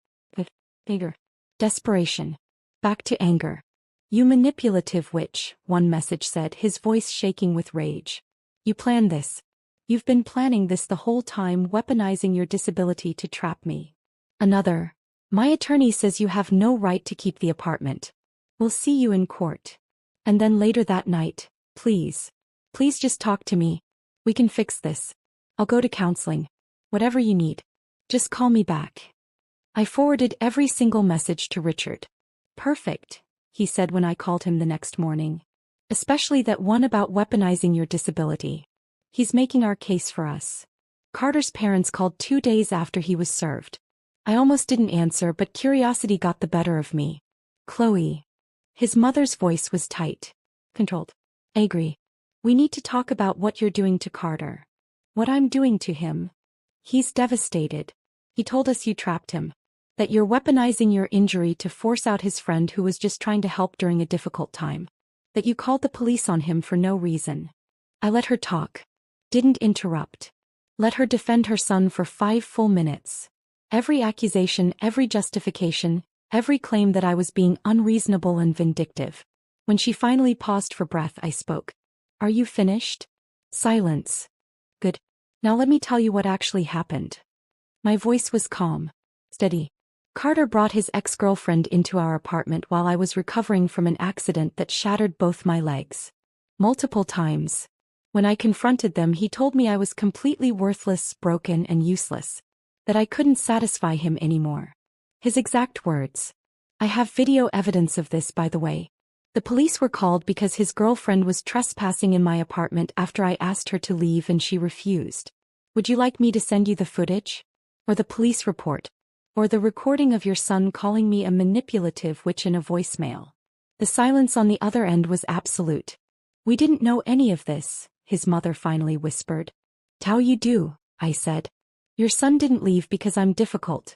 Anger. Desperation. Back to anger. You manipulative witch, one message said, his voice shaking with rage. You planned this. You've been planning this the whole time, weaponizing your disability to trap me. Another. My attorney says you have no right to keep the apartment. We'll see you in court. And then later that night, please. Please just talk to me. We can fix this. I'll go to counseling. Whatever you need. Just call me back. I forwarded every single message to Richard. Perfect, he said when I called him the next morning. Especially that one about weaponizing your disability. He's making our case for us. Carter's parents called 2 days after he was served. I almost didn't answer, but curiosity got the better of me. Chloe. His mother's voice was tight. Controlled. Agree. We need to talk about what you're doing to Carter. What I'm doing to him. He's devastated. He told us you trapped him. That you're weaponizing your injury to force out his friend who was just trying to help during a difficult time. That you called the police on him for no reason. I let her talk. Didn't interrupt. Let her defend her son for 5 full minutes. Every accusation, every justification, every claim that I was being unreasonable and vindictive. When she finally paused for breath, I spoke. Are you finished? Silence. Good. Now let me tell you what actually happened. My voice was calm. Steady. Carter brought his ex-girlfriend into our apartment while I was recovering from an accident that shattered both my legs. Multiple times. When I confronted them, he told me I was completely worthless, broken, and useless. That I couldn't satisfy him anymore. His exact words. I have video evidence of this, by the way. The police were called because his girlfriend was trespassing in my apartment after I asked her to leave and she refused. Would you like me to send you the footage? Or the police report? Or the recording of your son calling me a manipulative witch in a voicemail? The silence on the other end was absolute. We didn't know any of this, his mother finally whispered. How you do, I said. Your son didn't leave because I'm difficult.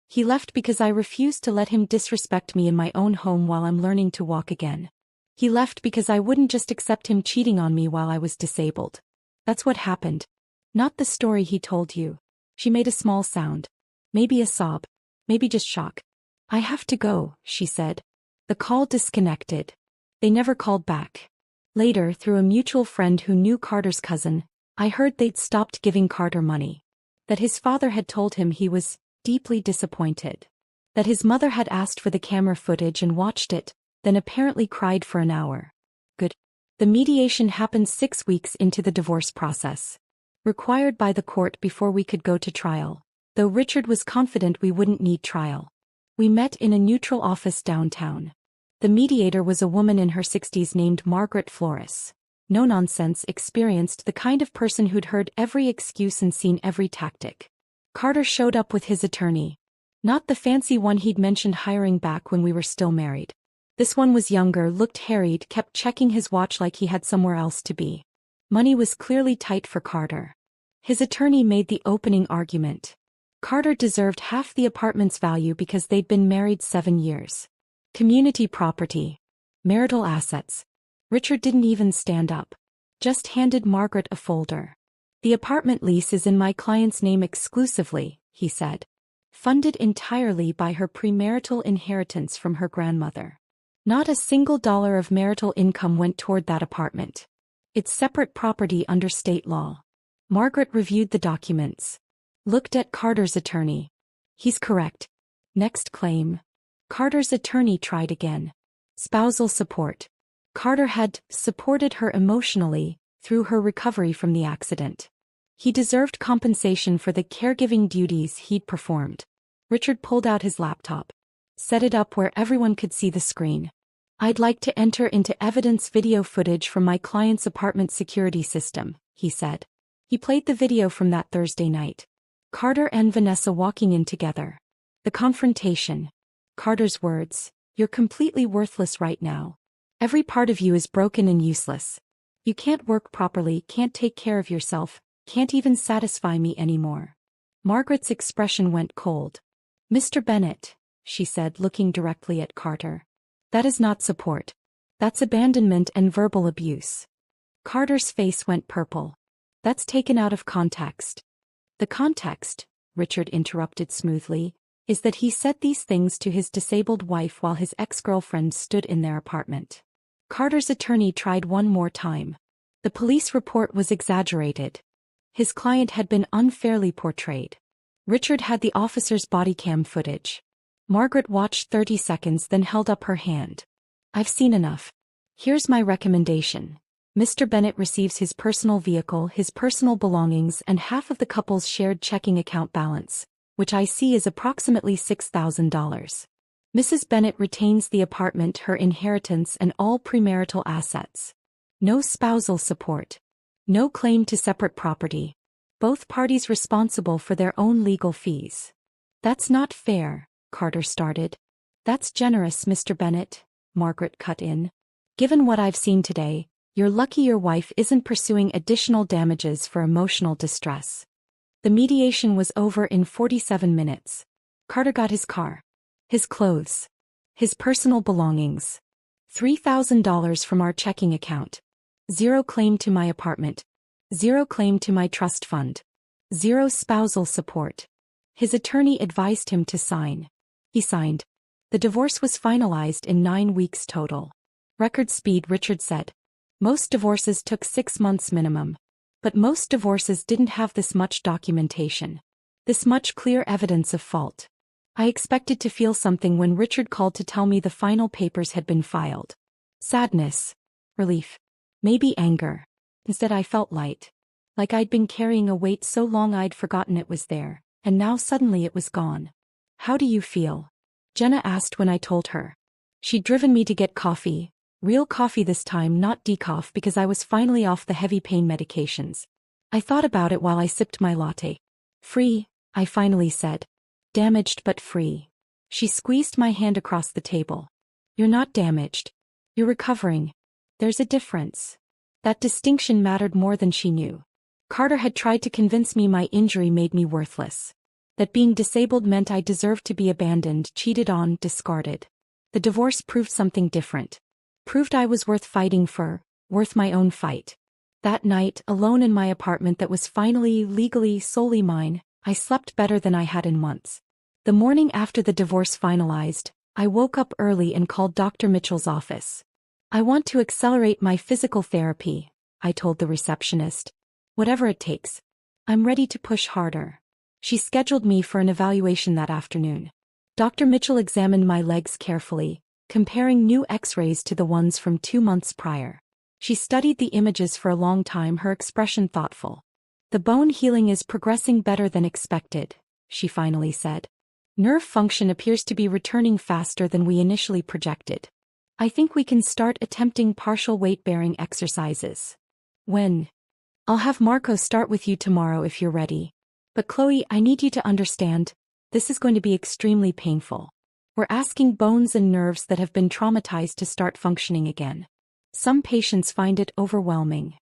He left because I refused to let him disrespect me in my own home while I'm learning to walk again. He left because I wouldn't just accept him cheating on me while I was disabled. That's what happened. Not the story he told you. She made a small sound. Maybe a sob. Maybe just shock. I have to go, she said. The call disconnected. They never called back. Later, through a mutual friend who knew Carter's cousin, I heard they'd stopped giving Carter money. That his father had told him he was deeply disappointed. That his mother had asked for the camera footage and watched it, then apparently cried for an hour. Good. The mediation happened 6 weeks into the divorce process. Required by the court before we could go to trial, though Richard was confident we wouldn't need trial. We met in a neutral office downtown. The mediator was a woman in her 60s named Margaret Flores. No nonsense, experienced, the kind of person who'd heard every excuse and seen every tactic. Carter showed up with his attorney. Not the fancy one he'd mentioned hiring back when we were still married. This one was younger, looked harried, kept checking his watch like he had somewhere else to be. Money was clearly tight for Carter. His attorney made the opening argument. Carter deserved half the apartment's value because they'd been married 7 years. Community property. Marital assets. Richard didn't even stand up. Just handed Margaret a folder. The apartment lease is in my client's name exclusively, he said. Funded entirely by her premarital inheritance from her grandmother. Not a single dollar of marital income went toward that apartment. It's separate property under state law. Margaret reviewed the documents. Looked at Carter's attorney. He's correct. Next claim. Carter's attorney tried again. Spousal support. Carter had supported her emotionally through her recovery from the accident. He deserved compensation for the caregiving duties he'd performed. Richard pulled out his laptop. Set it up where everyone could see the screen. I'd like to enter into evidence video footage from my client's apartment security system, he said. He played the video from that Thursday night. Carter and Vanessa walking in together. The confrontation. Carter's words, "You're completely worthless right now. Every part of you is broken and useless. You can't work properly, can't take care of yourself, can't even satisfy me anymore." Margaret's expression went cold. "Mr. Bennett," she said, looking directly at Carter. "That is not support. That's abandonment and verbal abuse." Carter's face went purple. "That's taken out of context." "The context," Richard interrupted smoothly, "is that he said these things to his disabled wife while his ex-girlfriend stood in their apartment." Carter's attorney tried one more time. The police report was exaggerated. His client had been unfairly portrayed. Richard had the officer's body cam footage. Margaret watched 30 seconds, then held up her hand. "I've seen enough. Here's my recommendation. Mr. Bennett receives his personal vehicle, his personal belongings, and half of the couple's shared checking account balance, which I see is approximately $6,000. Mrs. Bennet retains the apartment, her inheritance, and all premarital assets. No spousal support. No claim to separate property. Both parties responsible for their own legal fees. That's not fair, Carter started. That's generous, Mr. Bennet, Margaret cut in. Given what I've seen today, you're lucky your wife isn't pursuing additional damages for emotional distress. The mediation was over in 47 minutes. Carter got his car, his clothes, his personal belongings. $3,000 from our checking account. 0 claim to my apartment. 0 claim to my trust fund. 0 spousal support. His attorney advised him to sign. He signed. The divorce was finalized in 9 weeks total. Record speed, Richard said. Most divorces took 6 months minimum. But most divorces didn't have this much documentation. This much clear evidence of fault. I expected to feel something when Richard called to tell me the final papers had been filed. Sadness. Relief. Maybe anger. Instead I felt light. Like I'd been carrying a weight so long I'd forgotten it was there, and now suddenly it was gone. How do you feel? Jenna asked when I told her. She'd driven me to get coffee. Real coffee this time, not decaf, because I was finally off the heavy pain medications. I thought about it while I sipped my latte. Free, I finally said. Damaged but free. She squeezed my hand across the table. You're not damaged. You're recovering. There's a difference. That distinction mattered more than she knew. Carter had tried to convince me my injury made me worthless. That being disabled meant I deserved to be abandoned, cheated on, discarded. The divorce proved something different. Proved I was worth fighting for, worth my own fight. That night, alone in my apartment that was finally, legally, solely mine, I slept better than I had in months. The morning after the divorce finalized, I woke up early and called Dr. Mitchell's office. I want to accelerate my physical therapy, I told the receptionist. Whatever it takes. I'm ready to push harder. She scheduled me for an evaluation that afternoon. Dr. Mitchell examined my legs carefully, comparing new x-rays to the ones from 2 months prior. She studied the images for a long time, her expression thoughtful. The bone healing is progressing better than expected, she finally said. Nerve function appears to be returning faster than we initially projected. I think we can start attempting partial weight-bearing exercises. When? I'll have Marco start with you tomorrow if you're ready. But Chloe, I need you to understand, this is going to be extremely painful. We're asking bones and nerves that have been traumatized to start functioning again. Some patients find it overwhelming.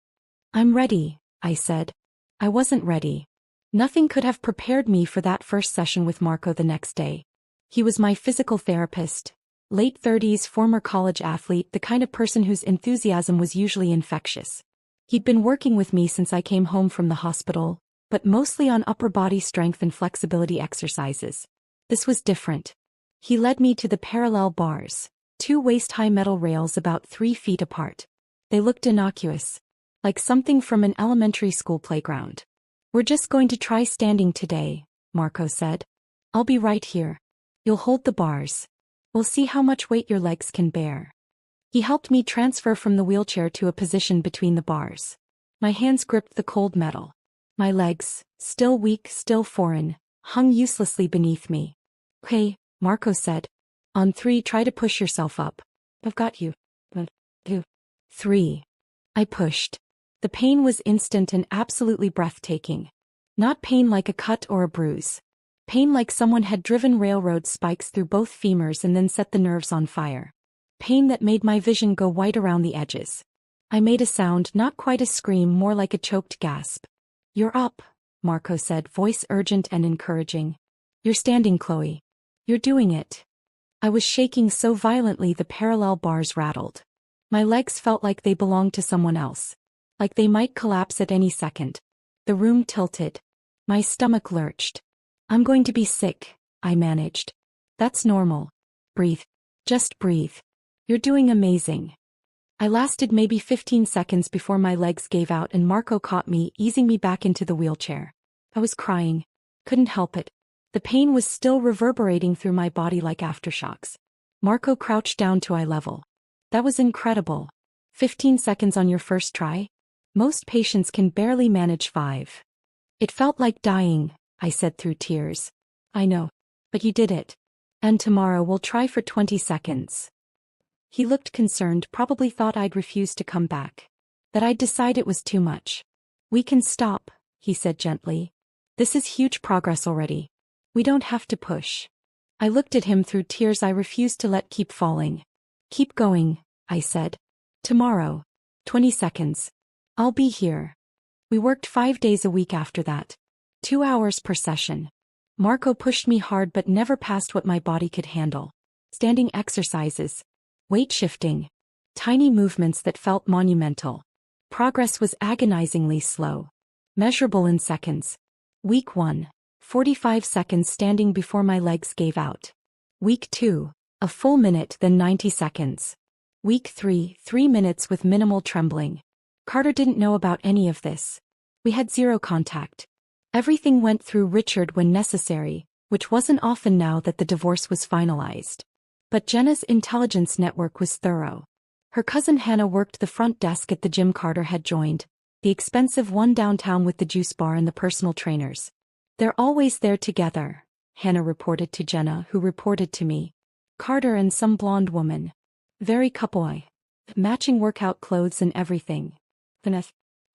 I'm ready, I said. I wasn't ready. Nothing could have prepared me for that first session with Marco the next day. He was my physical therapist. Late 30s, former college athlete, the kind of person whose enthusiasm was usually infectious. He'd been working with me since I came home from the hospital, but mostly on upper body strength and flexibility exercises. This was different. He led me to the parallel bars, 2 waist-high metal rails about 3 feet apart. They looked innocuous, like something from an elementary school playground. We're just going to try standing today, Marco said. I'll be right here. You'll hold the bars. We'll see how much weight your legs can bear. He helped me transfer from the wheelchair to a position between the bars. My hands gripped the cold metal. My legs, still weak, still foreign, hung uselessly beneath me. Okay, Marco said. On 3, try to push yourself up. I've got you. 2. 3. I pushed. The pain was instant and absolutely breathtaking. Not pain like a cut or a bruise. Pain like someone had driven railroad spikes through both femurs and then set the nerves on fire. Pain that made my vision go white around the edges. I made a sound, not quite a scream, more like a choked gasp. You're up, Marco said, voice urgent and encouraging. You're standing, Chloe. You're doing it. I was shaking so violently the parallel bars rattled. My legs felt like they belonged to someone else. Like they might collapse at any second. The room tilted. My stomach lurched. I'm going to be sick, I managed. That's normal. Breathe. Just breathe. You're doing amazing. I lasted maybe 15 seconds before my legs gave out and Marco caught me, easing me back into the wheelchair. I was crying. Couldn't help it. The pain was still reverberating through my body like aftershocks. Marco crouched down to eye level. That was incredible. 15 seconds on your first try? Most patients can barely manage 5. It felt like dying, I said through tears. I know. But you did it. And tomorrow we'll try for 20 seconds. He looked concerned, probably thought I'd refuse to come back. That I'd decide it was too much. We can stop, he said gently. This is huge progress already. We don't have to push. I looked at him through tears I refused to let keep falling. Keep going, I said. Tomorrow. 20 seconds. I'll be here. We worked 5 days a week after that. 2 hours per session. Marco pushed me hard but never past what my body could handle. Standing exercises. Weight shifting. Tiny movements that felt monumental. Progress was agonizingly slow. Measurable in seconds. Week 1. 45 seconds standing before my legs gave out. Week 2. A full minute then 90 seconds. Week 3. 3 minutes with minimal trembling. Carter didn't know about any of this. We had zero contact. Everything went through Richard when necessary, which wasn't often now that the divorce was finalized. But Jenna's intelligence network was thorough. Her cousin Hannah worked the front desk at the gym Carter had joined, the expensive one downtown with the juice bar and the personal trainers. They're always there together, Hannah reported to Jenna, who reported to me. Carter and some blonde woman. Very couple-y. Matching workout clothes and everything.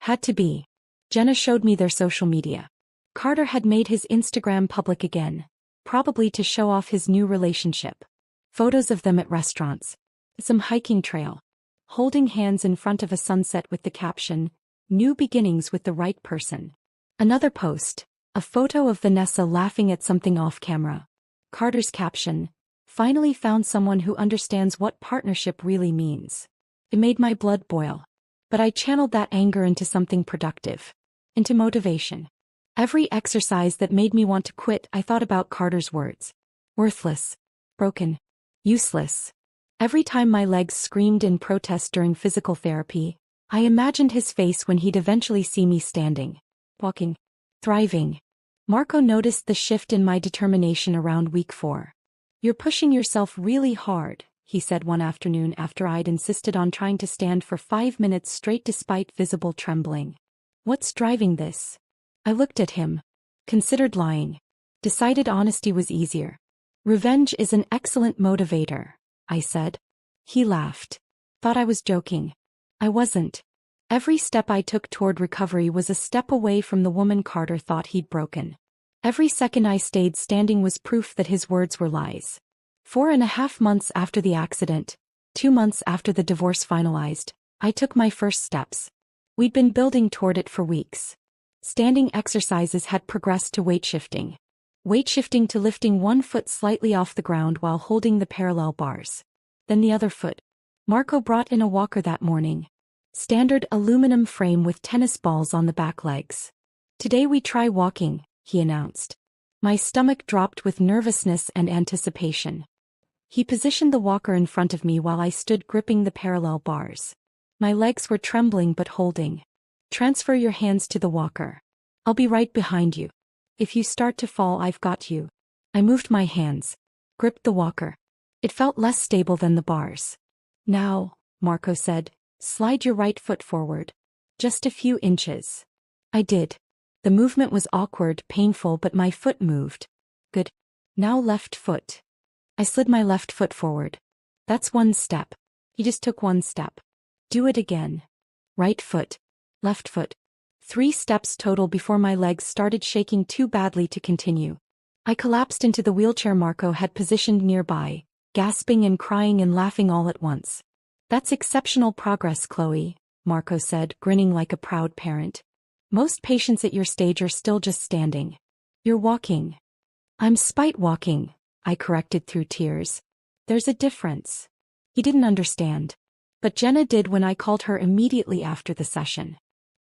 Had to be. Jenna showed me their social media. Carter had made his Instagram public again, probably to show off his new relationship. Photos of them at restaurants. Some hiking trail. Holding hands in front of a sunset with the caption, "New beginnings with the right person." Another post. A photo of Vanessa laughing at something off camera. Carter's caption, "Finally found someone who understands what partnership really means." It made my blood boil. But I channeled that anger into something productive. Into motivation. Every exercise that made me want to quit, I thought about Carter's words. Worthless. Broken. Useless. Every time my legs screamed in protest during physical therapy, I imagined his face when he'd eventually see me standing. Walking. Thriving. Marco noticed the shift in my determination around week 4. "You're pushing yourself really hard," he said one afternoon after I'd insisted on trying to stand for 5 minutes straight despite visible trembling. "What's driving this?" I looked at him. Considered lying. Decided honesty was easier. "Revenge is an excellent motivator," I said. He laughed. Thought I was joking. I wasn't. Every step I took toward recovery was a step away from the woman Carter thought he'd broken. Every second I stayed standing was proof that his words were lies. 4.5 months after the accident, 2 months after the divorce finalized, I took my first steps. We'd been building toward it for weeks. Standing exercises had progressed to weight shifting. Weight shifting to lifting one foot slightly off the ground while holding the parallel bars. Then the other foot. Marco brought in a walker that morning. Standard aluminum frame with tennis balls on the back legs. "Today we try walking," he announced. My stomach dropped with nervousness and anticipation. He positioned the walker in front of me while I stood gripping the parallel bars. My legs were trembling but holding. "Transfer your hands to the walker. I'll be right behind you. If you start to fall, I've got you." I moved my hands. Gripped the walker. It felt less stable than the bars. "Now," Marco said, "slide your right foot forward. Just a few inches." I did. The movement was awkward, painful, but my foot moved. Good. Now left foot. I slid my left foot forward. "That's one step." He just took one step. "Do it again." Right foot. Left foot. 3 steps total before my legs started shaking too badly to continue. I collapsed into the wheelchair Marco had positioned nearby, gasping and crying and laughing all at once. "That's exceptional progress, Chloe," Marco said, grinning like a proud parent. "Most patients at your stage are still just standing. You're walking." "I'm spite walking," I corrected through tears. "There's a difference." He didn't understand. But Jenna did when I called her immediately after the session.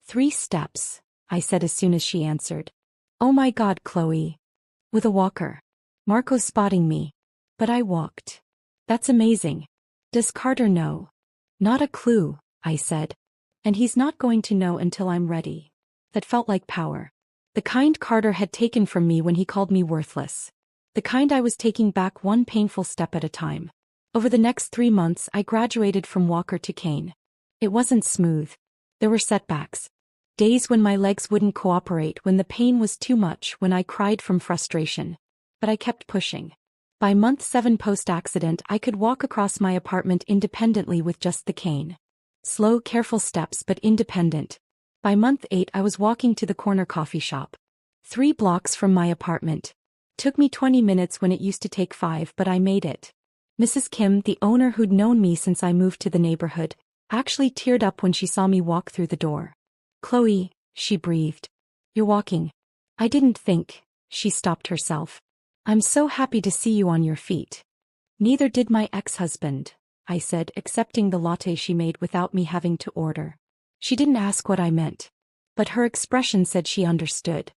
3 steps, I said as soon as she answered. "Oh my God, Chloe." With a walker. Marco's spotting me. But I walked. "That's amazing. Does Carter know?" "Not a clue," I said. "And he's not going to know until I'm ready." That felt like power. The kind Carter had taken from me when he called me worthless. The kind I was taking back one painful step at a time. Over the next 3 months I graduated from walker to cane. It wasn't smooth. There were setbacks. Days when my legs wouldn't cooperate, when the pain was too much, when I cried from frustration. But I kept pushing. By month 7 post-accident, I could walk across my apartment independently with just the cane. Slow, careful steps, but independent. By month 8, I was walking to the corner coffee shop. 3 blocks from my apartment. Took me 20 minutes when it used to take 5, but I made it. Mrs. Kim, the owner who'd known me since I moved to the neighborhood, actually teared up when she saw me walk through the door. "Chloe," she breathed. "You're walking." I didn't think. She stopped herself. "I'm so happy to see you on your feet." "Neither did my ex-husband," I said, accepting the latte she made without me having to order. She didn't ask what I meant, but her expression said she understood.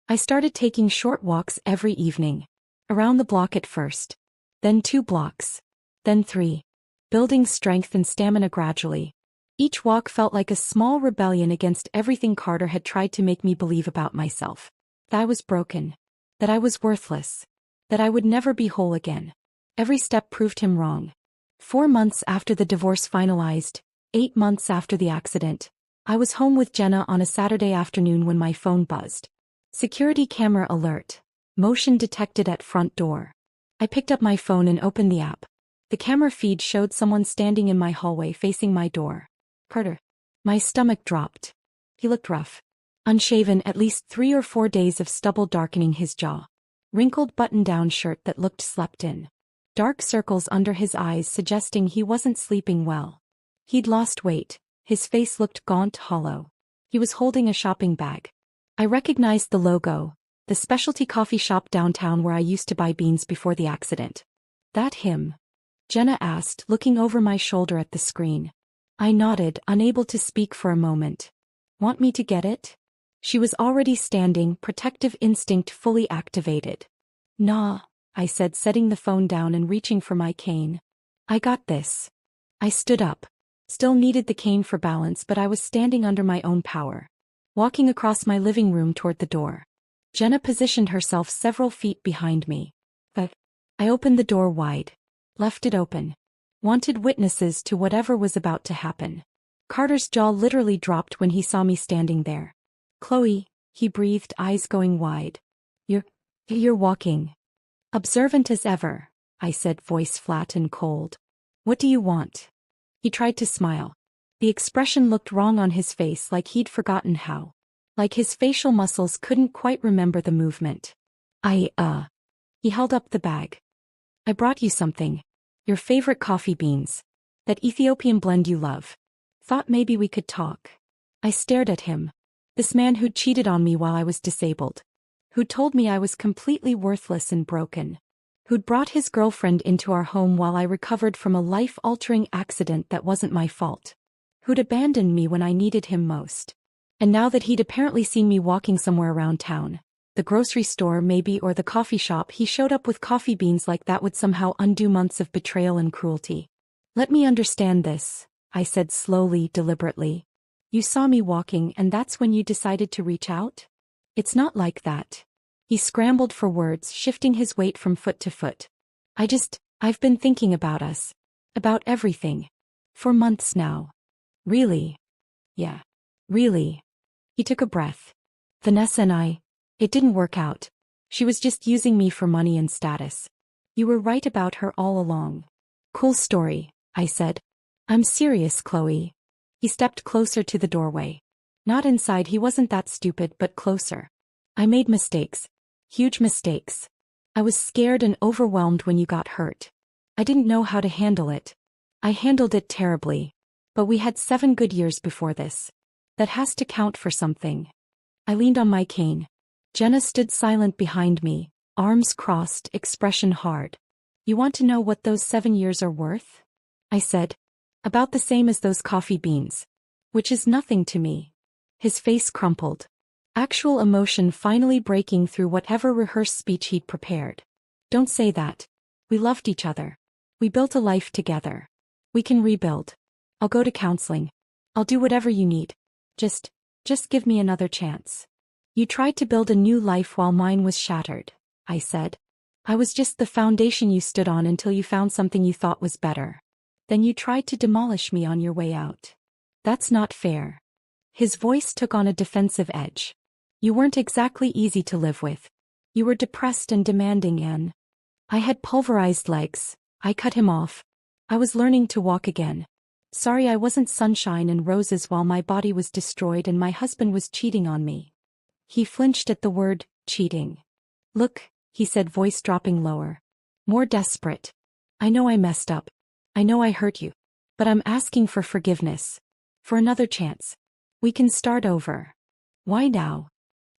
I started taking short walks every evening. Around the block at first. Then 2 blocks. Then 3. Building strength and stamina gradually. Each walk felt like a small rebellion against everything Carter had tried to make me believe about myself. That I was broken. That I was worthless. That I would never be whole again. Every step proved him wrong. 4 months after the divorce finalized, 8 months after the accident, I was home with Jenna on a Saturday afternoon when my phone buzzed. Security camera alert. Motion detected at front door. I picked up my phone and opened the app. The camera feed showed someone standing in my hallway facing my door. Carter. My stomach dropped. He looked rough. Unshaven, at least 3 or 4 days of stubble darkening his jaw. Wrinkled button-down shirt that looked slept in. Dark circles under his eyes suggesting he wasn't sleeping well. He'd lost weight. His face looked gaunt, hollow. He was holding a shopping bag. I recognized the logo, the specialty coffee shop downtown where I used to buy beans before the accident. "That him?" Jenna asked, looking over my shoulder at the screen. I nodded, unable to speak for a moment. "Want me to get it?" She was already standing, protective instinct fully activated. "Nah," I said, setting the phone down and reaching for my cane. "I got this." I stood up. Still needed the cane for balance, but I was standing under my own power. Walking across my living room toward the door. Jenna positioned herself several feet behind me. But I opened the door wide. Left it open. Wanted witnesses to whatever was about to happen. Carter's jaw literally dropped when he saw me standing there. "Chloe," he breathed, eyes going wide. You're walking." "Observant as ever," I said, voice flat and cold. "What do you want?" He tried to smile. The expression looked wrong on his face, like he'd forgotten how. Like his facial muscles couldn't quite remember the movement. He held up the bag. "I brought you something. Your favorite coffee beans. That Ethiopian blend you love. Thought maybe we could talk." I stared at him. This man who'd cheated on me while I was disabled. Who'd told me I was completely worthless and broken. Who'd brought his girlfriend into our home while I recovered from a life-altering accident that wasn't my fault. Who'd abandoned me when I needed him most. And now that he'd apparently seen me walking somewhere around town, the grocery store maybe, or the coffee shop, he showed up with coffee beans like that would somehow undo months of betrayal and cruelty. "Let me understand this," I said slowly, deliberately. "You saw me walking and that's when you decided to reach out?" "It's not like that." He scrambled for words, shifting his weight from foot to foot. I've been thinking about us. About everything. For months now." "Really?" "Yeah. Really." He took a breath. "Vanessa and it didn't work out. She was just using me for money and status. You were right about her all along." "Cool story," I said. "I'm serious, Chloe." He stepped closer to the doorway. Not inside, he wasn't that stupid, but closer. "I made mistakes. Huge mistakes. I was scared and overwhelmed when you got hurt. I didn't know how to handle it. I handled it terribly. But we had 7 good years before this. That has to count for something." I leaned on my cane. Jenna stood silent behind me, arms crossed, expression hard. "You want to know what those 7 years are worth?" I said. "About the same as those coffee beans. Which is nothing to me." His face crumpled. Actual emotion finally breaking through whatever rehearsed speech he'd prepared. "Don't say that. We loved each other. We built a life together. We can rebuild. I'll go to counseling. I'll do whatever you need. Just give me another chance." "You tried to build a new life while mine was shattered," I said. "I was just the foundation you stood on until you found something you thought was better. Then you tried to demolish me on your way out. That's not fair." His voice took on a defensive edge. "You weren't exactly easy to live with. You were depressed and demanding, and I had pulverized legs. I cut him off. I was learning to walk again. Sorry I wasn't sunshine and roses while my body was destroyed and my husband was cheating on me. He flinched at the word, cheating. Look, he said, voice dropping lower. More desperate. I know I messed up. I know I hurt you. But I'm asking for forgiveness. For another chance. We can start over. Why now?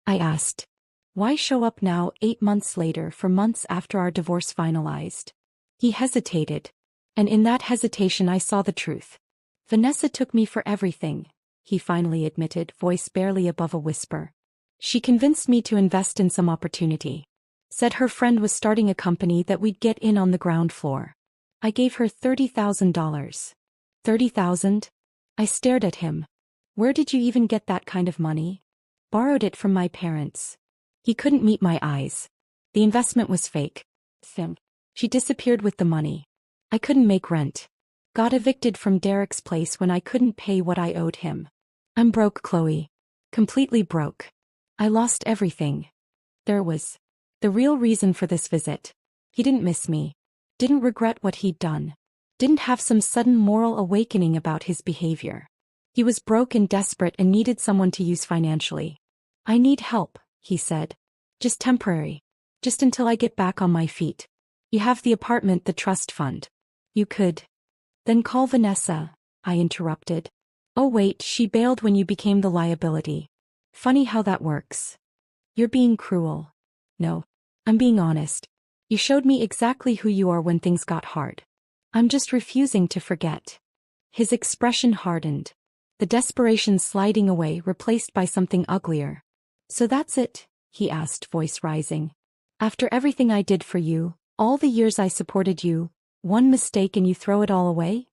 I asked. Why show up now 8 months later, for months after our divorce finalized? He hesitated. And in that hesitation I saw the truth. Vanessa took me for everything, he finally admitted, voice barely above a whisper. She convinced me to invest in some opportunity. Said her friend was starting a company that we'd get in on the ground floor. I gave her $30,000. $30,000? I stared at him. Where did you even get that kind of money? Borrowed it from my parents. He couldn't meet my eyes. The investment was fake. She disappeared with the money. I couldn't make rent. Got evicted from Derek's place when I couldn't pay what I owed him. I'm broke, Chloe. Completely broke. I lost everything. There was the real reason for this visit. He didn't miss me. Didn't regret what he'd done. Didn't have some sudden moral awakening about his behavior. He was broke and desperate and needed someone to use financially. I need help, he said. Just temporary. Just until I get back on my feet. You have the apartment, the trust fund. You could. Then call Vanessa, I interrupted. Oh wait, she bailed when you became the liability. Funny how that works. You're being cruel. No. I'm being honest. You showed me exactly who you are when things got hard. I'm just refusing to forget. His expression hardened. The desperation sliding away, replaced by something uglier. So that's it, he asked, voice rising. After everything I did for you, all the years I supported you, one mistake and you throw it all away?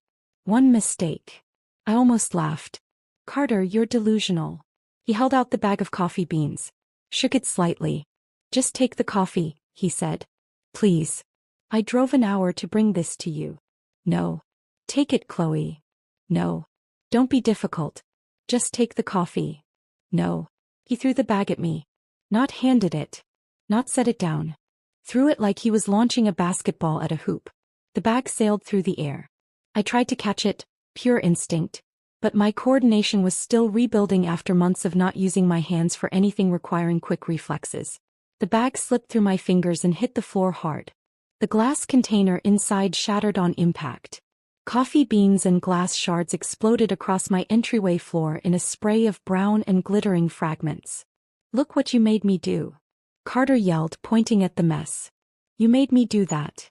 One mistake. I almost laughed. Carter, you're delusional. He held out the bag of coffee beans. Shook it slightly. Just take the coffee, he said. Please. I drove an hour to bring this to you. No. Take it, Chloe. No. Don't be difficult. Just take the coffee. No. He threw the bag at me. Not handed it. Not set it down. Threw it like he was launching a basketball at a hoop. The bag sailed through the air. I tried to catch it, pure instinct. But my coordination was still rebuilding after months of not using my hands for anything requiring quick reflexes. The bag slipped through my fingers and hit the floor hard. The glass container inside shattered on impact. Coffee beans and glass shards exploded across my entryway floor in a spray of brown and glittering fragments. Look what you made me do. Carter yelled, pointing at the mess. You made me do that.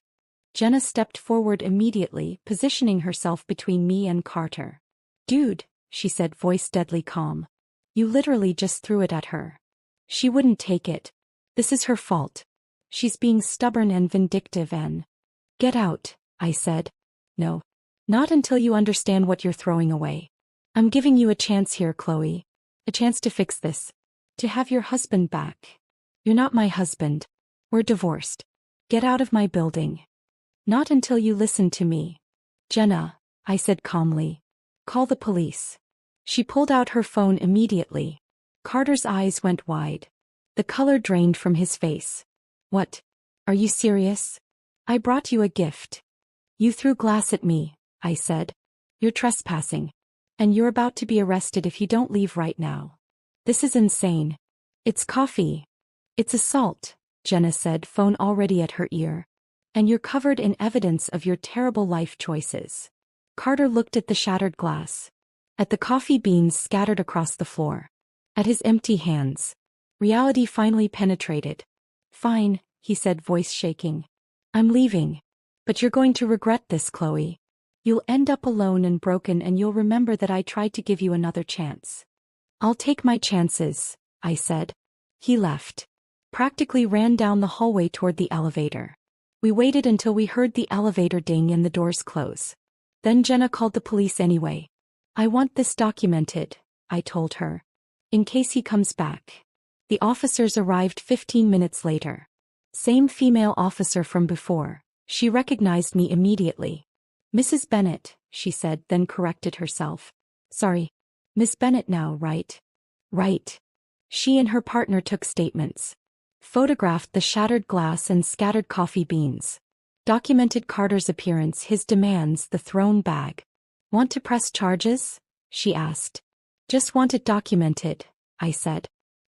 Jenna stepped forward immediately, positioning herself between me and Carter. Dude, she said, voice deadly calm. You literally just threw it at her. She wouldn't take it. This is her fault. She's being stubborn and vindictive and... Get out, I said. No. Not until you understand what you're throwing away. I'm giving you a chance here, Chloe. A chance to fix this. To have your husband back. You're not my husband. We're divorced. Get out of my building. Not until you listen to me. Jenna, I said calmly. Call the police. She pulled out her phone immediately. Carter's eyes went wide. The color drained from his face. What? Are you serious? I brought you a gift. You threw glass at me, I said. You're trespassing. And you're about to be arrested if you don't leave right now. This is insane. It's coffee. It's assault, Jenna said, phone already at her ear. And you're covered in evidence of your terrible life choices. Carter looked at the shattered glass. At the coffee beans scattered across the floor. At his empty hands. Reality finally penetrated. Fine, he said, voice shaking. I'm leaving. But you're going to regret this, Chloe. You'll end up alone and broken and you'll remember that I tried to give you another chance. I'll take my chances, I said. He left. Practically ran down the hallway toward the elevator. We waited until we heard the elevator ding and the doors close. Then Jenna called the police anyway. I want this documented, I told her. In case he comes back. The officers arrived 15 minutes later. Same female officer from before. She recognized me immediately. Mrs. Bennett, she said, then corrected herself. Sorry. Miss Bennett now, right? Right. She and her partner took statements. photographed the shattered glass and scattered coffee beans. Documented Carter's appearance, his demands, the thrown bag. Want to press charges? She asked. Just want it documented, I said.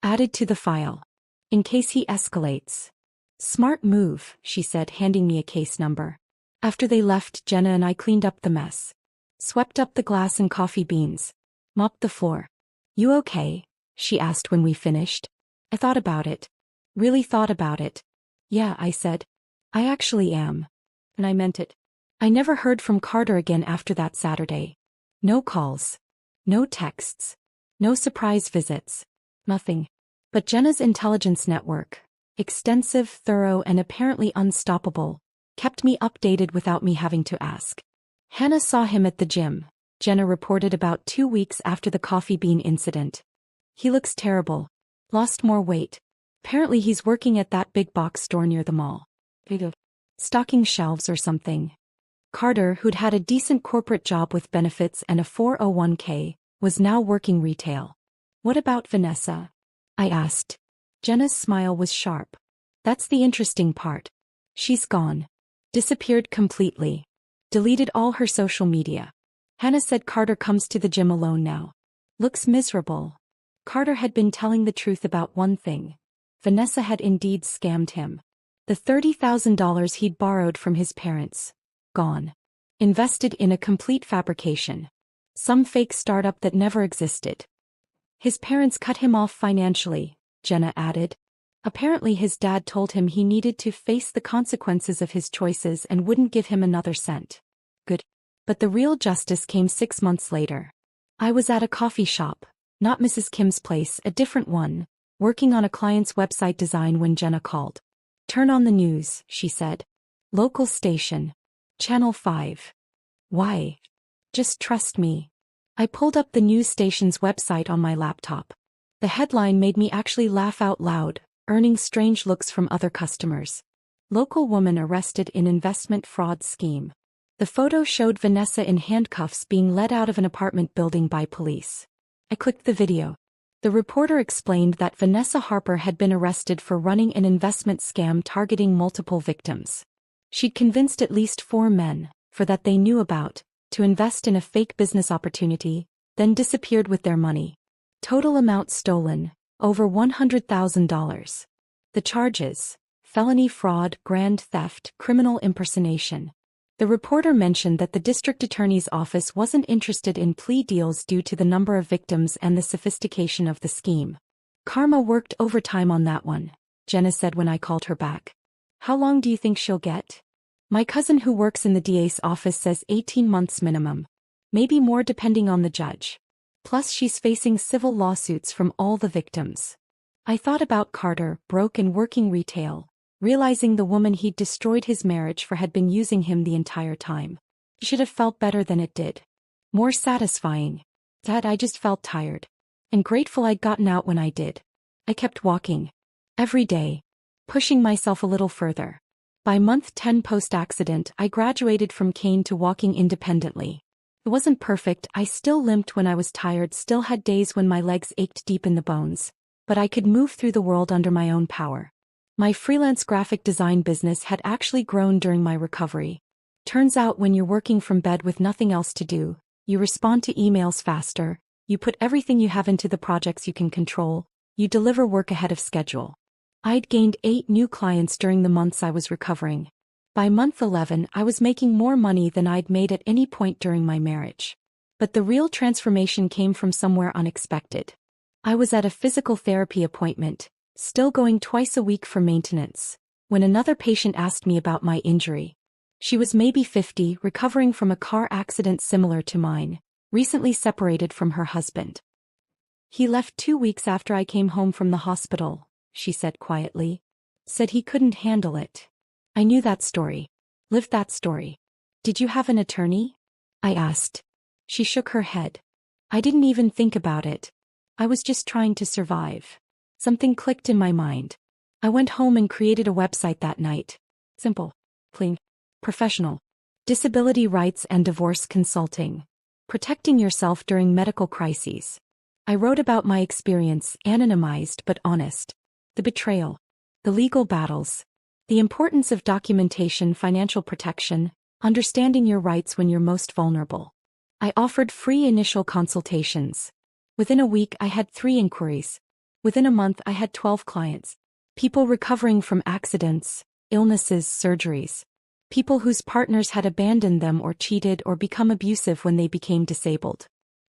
Added to the file. In case he escalates. Smart move, she said, handing me a case number. After they left, Jenna and I cleaned up the mess. Swept up the glass and coffee beans. Mopped the floor. You okay? She asked when we finished. I thought about it. Really thought about it. Yeah, I said. I actually am. And I meant it. I never heard from Carter again after that Saturday. No calls. No texts. No surprise visits. Nothing. But Jenna's intelligence network, extensive, thorough, and apparently unstoppable, kept me updated without me having to ask. Hannah saw him at the gym, Jenna reported about 2 weeks after the coffee bean incident. He looks terrible. Lost more weight. Apparently he's working at that big box store near the mall. Stocking shelves or something. Carter, who'd had a decent corporate job with benefits and a 401k, was now working retail. What about Vanessa? I asked. Jenna's smile was sharp. That's the interesting part. She's gone. Disappeared completely. Deleted all her social media. Hannah said Carter comes to the gym alone now. Looks miserable. Carter had been telling the truth about one thing. Vanessa had indeed scammed him. The $30,000 he'd borrowed from his parents. Gone. Invested in a complete fabrication. Some fake startup that never existed. His parents cut him off financially, Jenna added. Apparently his dad told him he needed to face the consequences of his choices and wouldn't give him another cent. Good. But the real justice came 6 months later. I was at a coffee shop, not Mrs. Kim's place, a different one, working on a client's website design when Jenna called. Turn on the news, she said. Local station. Channel 5. Why? Just trust me. I pulled up the news station's website on my laptop. The headline made me actually laugh out loud, earning strange looks from other customers. Local woman arrested in investment fraud scheme. The photo showed Vanessa in handcuffs being led out of an apartment building by police. I clicked the video. The reporter explained that Vanessa Harper had been arrested for running an investment scam targeting multiple victims. She'd convinced at least 4 men, for that they knew about, to invest in a fake business opportunity, then disappeared with their money. Total amount stolen, over $100,000. The charges: felony fraud, grand theft, criminal impersonation. The reporter mentioned that the district attorney's office wasn't interested in plea deals due to the number of victims and the sophistication of the scheme. Karma worked overtime on that one, Jenna said when I called her back. How long do you think she'll get? My cousin who works in the DA's office says 18 months minimum. Maybe more depending on the judge. Plus she's facing civil lawsuits from all the victims. I thought about Carter, broke and working retail, realizing the woman he'd destroyed his marriage for had been using him the entire time. It should have felt better than it did. More satisfying. Dad, I just felt tired. And grateful I'd gotten out when I did. I kept walking. Every day. Pushing myself a little further. By month 10 post-accident, I graduated from cane to walking independently. It wasn't perfect, I still limped when I was tired, still had days when my legs ached deep in the bones. But I could move through the world under my own power. My freelance graphic design business had actually grown during my recovery. Turns out when you're working from bed with nothing else to do, you respond to emails faster, you put everything you have into the projects you can control, you deliver work ahead of schedule. I'd gained 8 new clients during the months I was recovering. By month 11, I was making more money than I'd made at any point during my marriage. But the real transformation came from somewhere unexpected. I was at a physical therapy appointment, still going twice a week for maintenance, when another patient asked me about my injury. She was maybe 50, recovering from a car accident similar to mine, recently separated from her husband. He left 2 weeks after I came home from the hospital, she said quietly. Said he couldn't handle it. I knew that story. Lived that story. Did you have an attorney? I asked. She shook her head. I didn't even think about it. I was just trying to survive. Something clicked in my mind. I went home and created a website that night. Simple. Clean. Professional. Disability rights and divorce consulting. Protecting yourself during medical crises. I wrote about my experience, anonymized but honest. The betrayal. The legal battles. The importance of documentation, financial protection, understanding your rights when you're most vulnerable. I offered free initial consultations. Within a week, I had 3 inquiries. Within a month, I had 12 clients. People recovering from accidents, illnesses, surgeries. People whose partners had abandoned them or cheated or become abusive when they became disabled.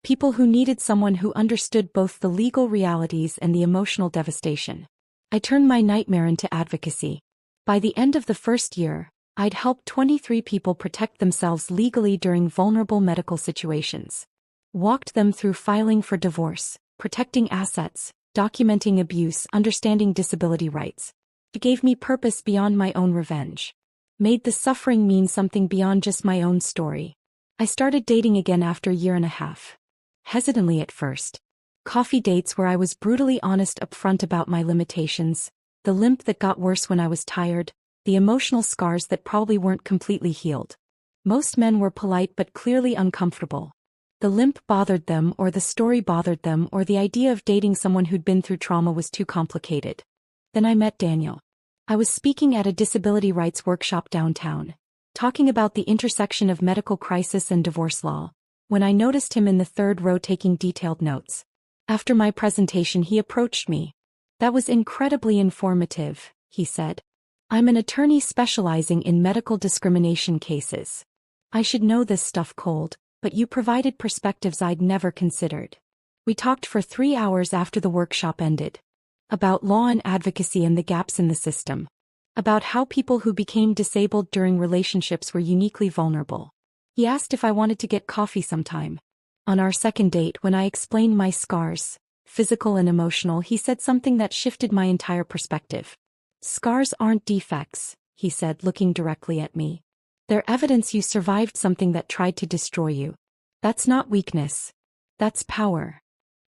People who needed someone who understood both the legal realities and the emotional devastation. I turned my nightmare into advocacy. By the end of the first year, I'd helped 23 people protect themselves legally during vulnerable medical situations. Walked them through filing for divorce, protecting assets, documenting abuse, understanding disability rights. It gave me purpose beyond my own revenge. Made the suffering mean something beyond just my own story. I started dating again after a year and a half. Hesitantly at first. Coffee dates where I was brutally honest upfront about my limitations, the limp that got worse when I was tired, the emotional scars that probably weren't completely healed. Most men were polite but clearly uncomfortable. The limp bothered them, or the story bothered them, or the idea of dating someone who'd been through trauma was too complicated. Then I met Daniel. I was speaking at a disability rights workshop downtown, talking about the intersection of medical crisis and divorce law, when I noticed him in the third row taking detailed notes. After my presentation, he approached me. "That was incredibly informative," he said. "I'm an attorney specializing in medical discrimination cases. I should know this stuff cold, but you provided perspectives I'd never considered." We talked for 3 hours after the workshop ended. About law and advocacy and the gaps in the system. About how people who became disabled during relationships were uniquely vulnerable. He asked if I wanted to get coffee sometime. On our second date, when I explained my scars, physical and emotional, he said something that shifted my entire perspective. "Scars aren't defects," he said, looking directly at me. "They're evidence you survived something that tried to destroy you. That's not weakness. That's power."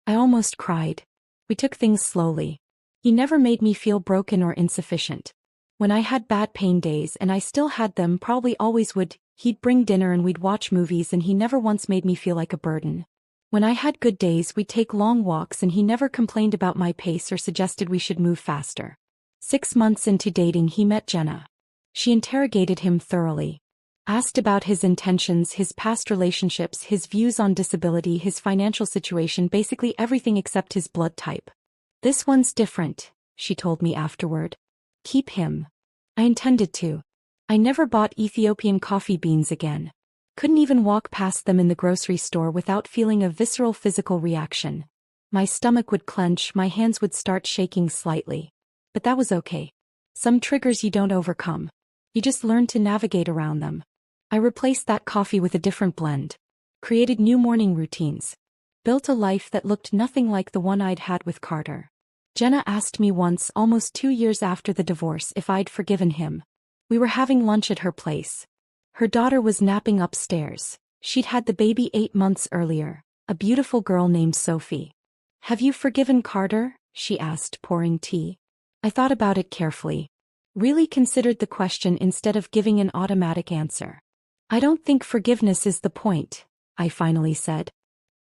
I almost cried. We took things slowly. He never made me feel broken or insufficient. When I had bad pain days, and I still had them, probably always would, he'd bring dinner and we'd watch movies, and he never once made me feel like a burden. When I had good days, we'd take long walks, and he never complained about my pace or suggested we should move faster. 6 months into dating, he met Jenna. She interrogated him thoroughly. Asked about his intentions, his past relationships, his views on disability, his financial situation, basically everything except his blood type. "This one's different," she told me afterward. "Keep him." I intended to. I never bought Ethiopian coffee beans again. Couldn't even walk past them in the grocery store without feeling a visceral physical reaction. My stomach would clench, my hands would start shaking slightly. But that was okay. Some triggers you don't overcome. You just learn to navigate around them. I replaced that coffee with a different blend. Created new morning routines. Built a life that looked nothing like the one I'd had with Carter. Jenna asked me once, almost 2 years after the divorce, if I'd forgiven him. We were having lunch at her place. Her daughter was napping upstairs. She'd had the baby 8 months earlier, a beautiful girl named Sophie. "Have you forgiven Carter?" she asked, pouring tea. I thought about it carefully. Really considered the question instead of giving an automatic answer. "I don't think forgiveness is the point," I finally said.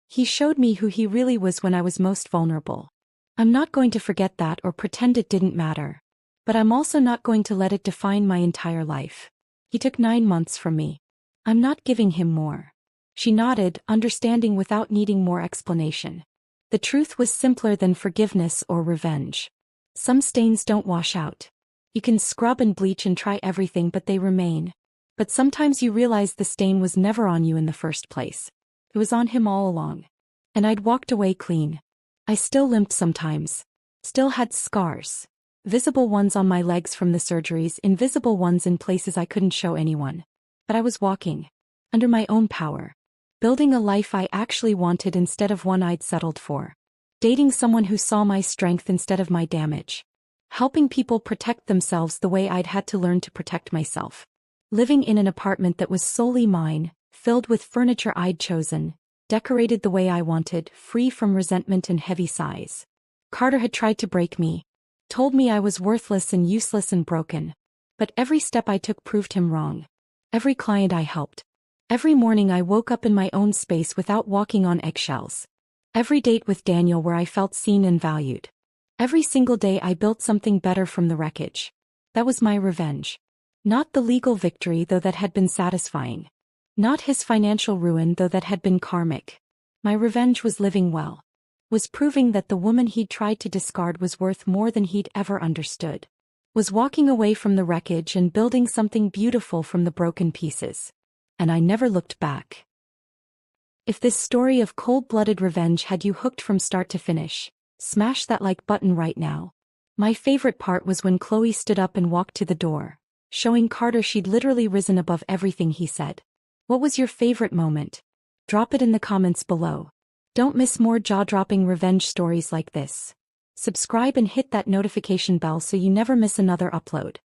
"He showed me who he really was when I was most vulnerable. I'm not going to forget that or pretend it didn't matter. But I'm also not going to let it define my entire life. He took 9 months from me. I'm not giving him more." She nodded, understanding without needing more explanation. The truth was simpler than forgiveness or revenge. Some stains don't wash out. You can scrub and bleach and try everything, but they remain. But sometimes you realize the stain was never on you in the first place. It was on him all along. And I'd walked away clean. I still limped sometimes. Still had scars. Visible ones on my legs from the surgeries, invisible ones in places I couldn't show anyone. But I was walking. Under my own power. Building a life I actually wanted instead of one I'd settled for. Dating someone who saw my strength instead of my damage. Helping people protect themselves the way I'd had to learn to protect myself. Living in an apartment that was solely mine, filled with furniture I'd chosen, decorated the way I wanted, free from resentment and heavy sighs. Carter had tried to break me. Told me I was worthless and useless and broken. But every step I took proved him wrong. Every client I helped. Every morning I woke up in my own space without walking on eggshells. Every date with Daniel where I felt seen and valued. Every single day I built something better from the wreckage. That was my revenge. Not the legal victory, though that had been satisfying. Not his financial ruin, though that had been karmic. My revenge was living well. Was proving that the woman he'd tried to discard was worth more than he'd ever understood. Was walking away from the wreckage and building something beautiful from the broken pieces. And I never looked back. If this story of cold-blooded revenge had you hooked from start to finish, smash that like button right now. My favorite part was when Chloe stood up and walked to the door, showing Carter she'd literally risen above everything he said. What was your favorite moment? Drop it in the comments below. Don't miss more jaw-dropping revenge stories like this. Subscribe and hit that notification bell so you never miss another upload.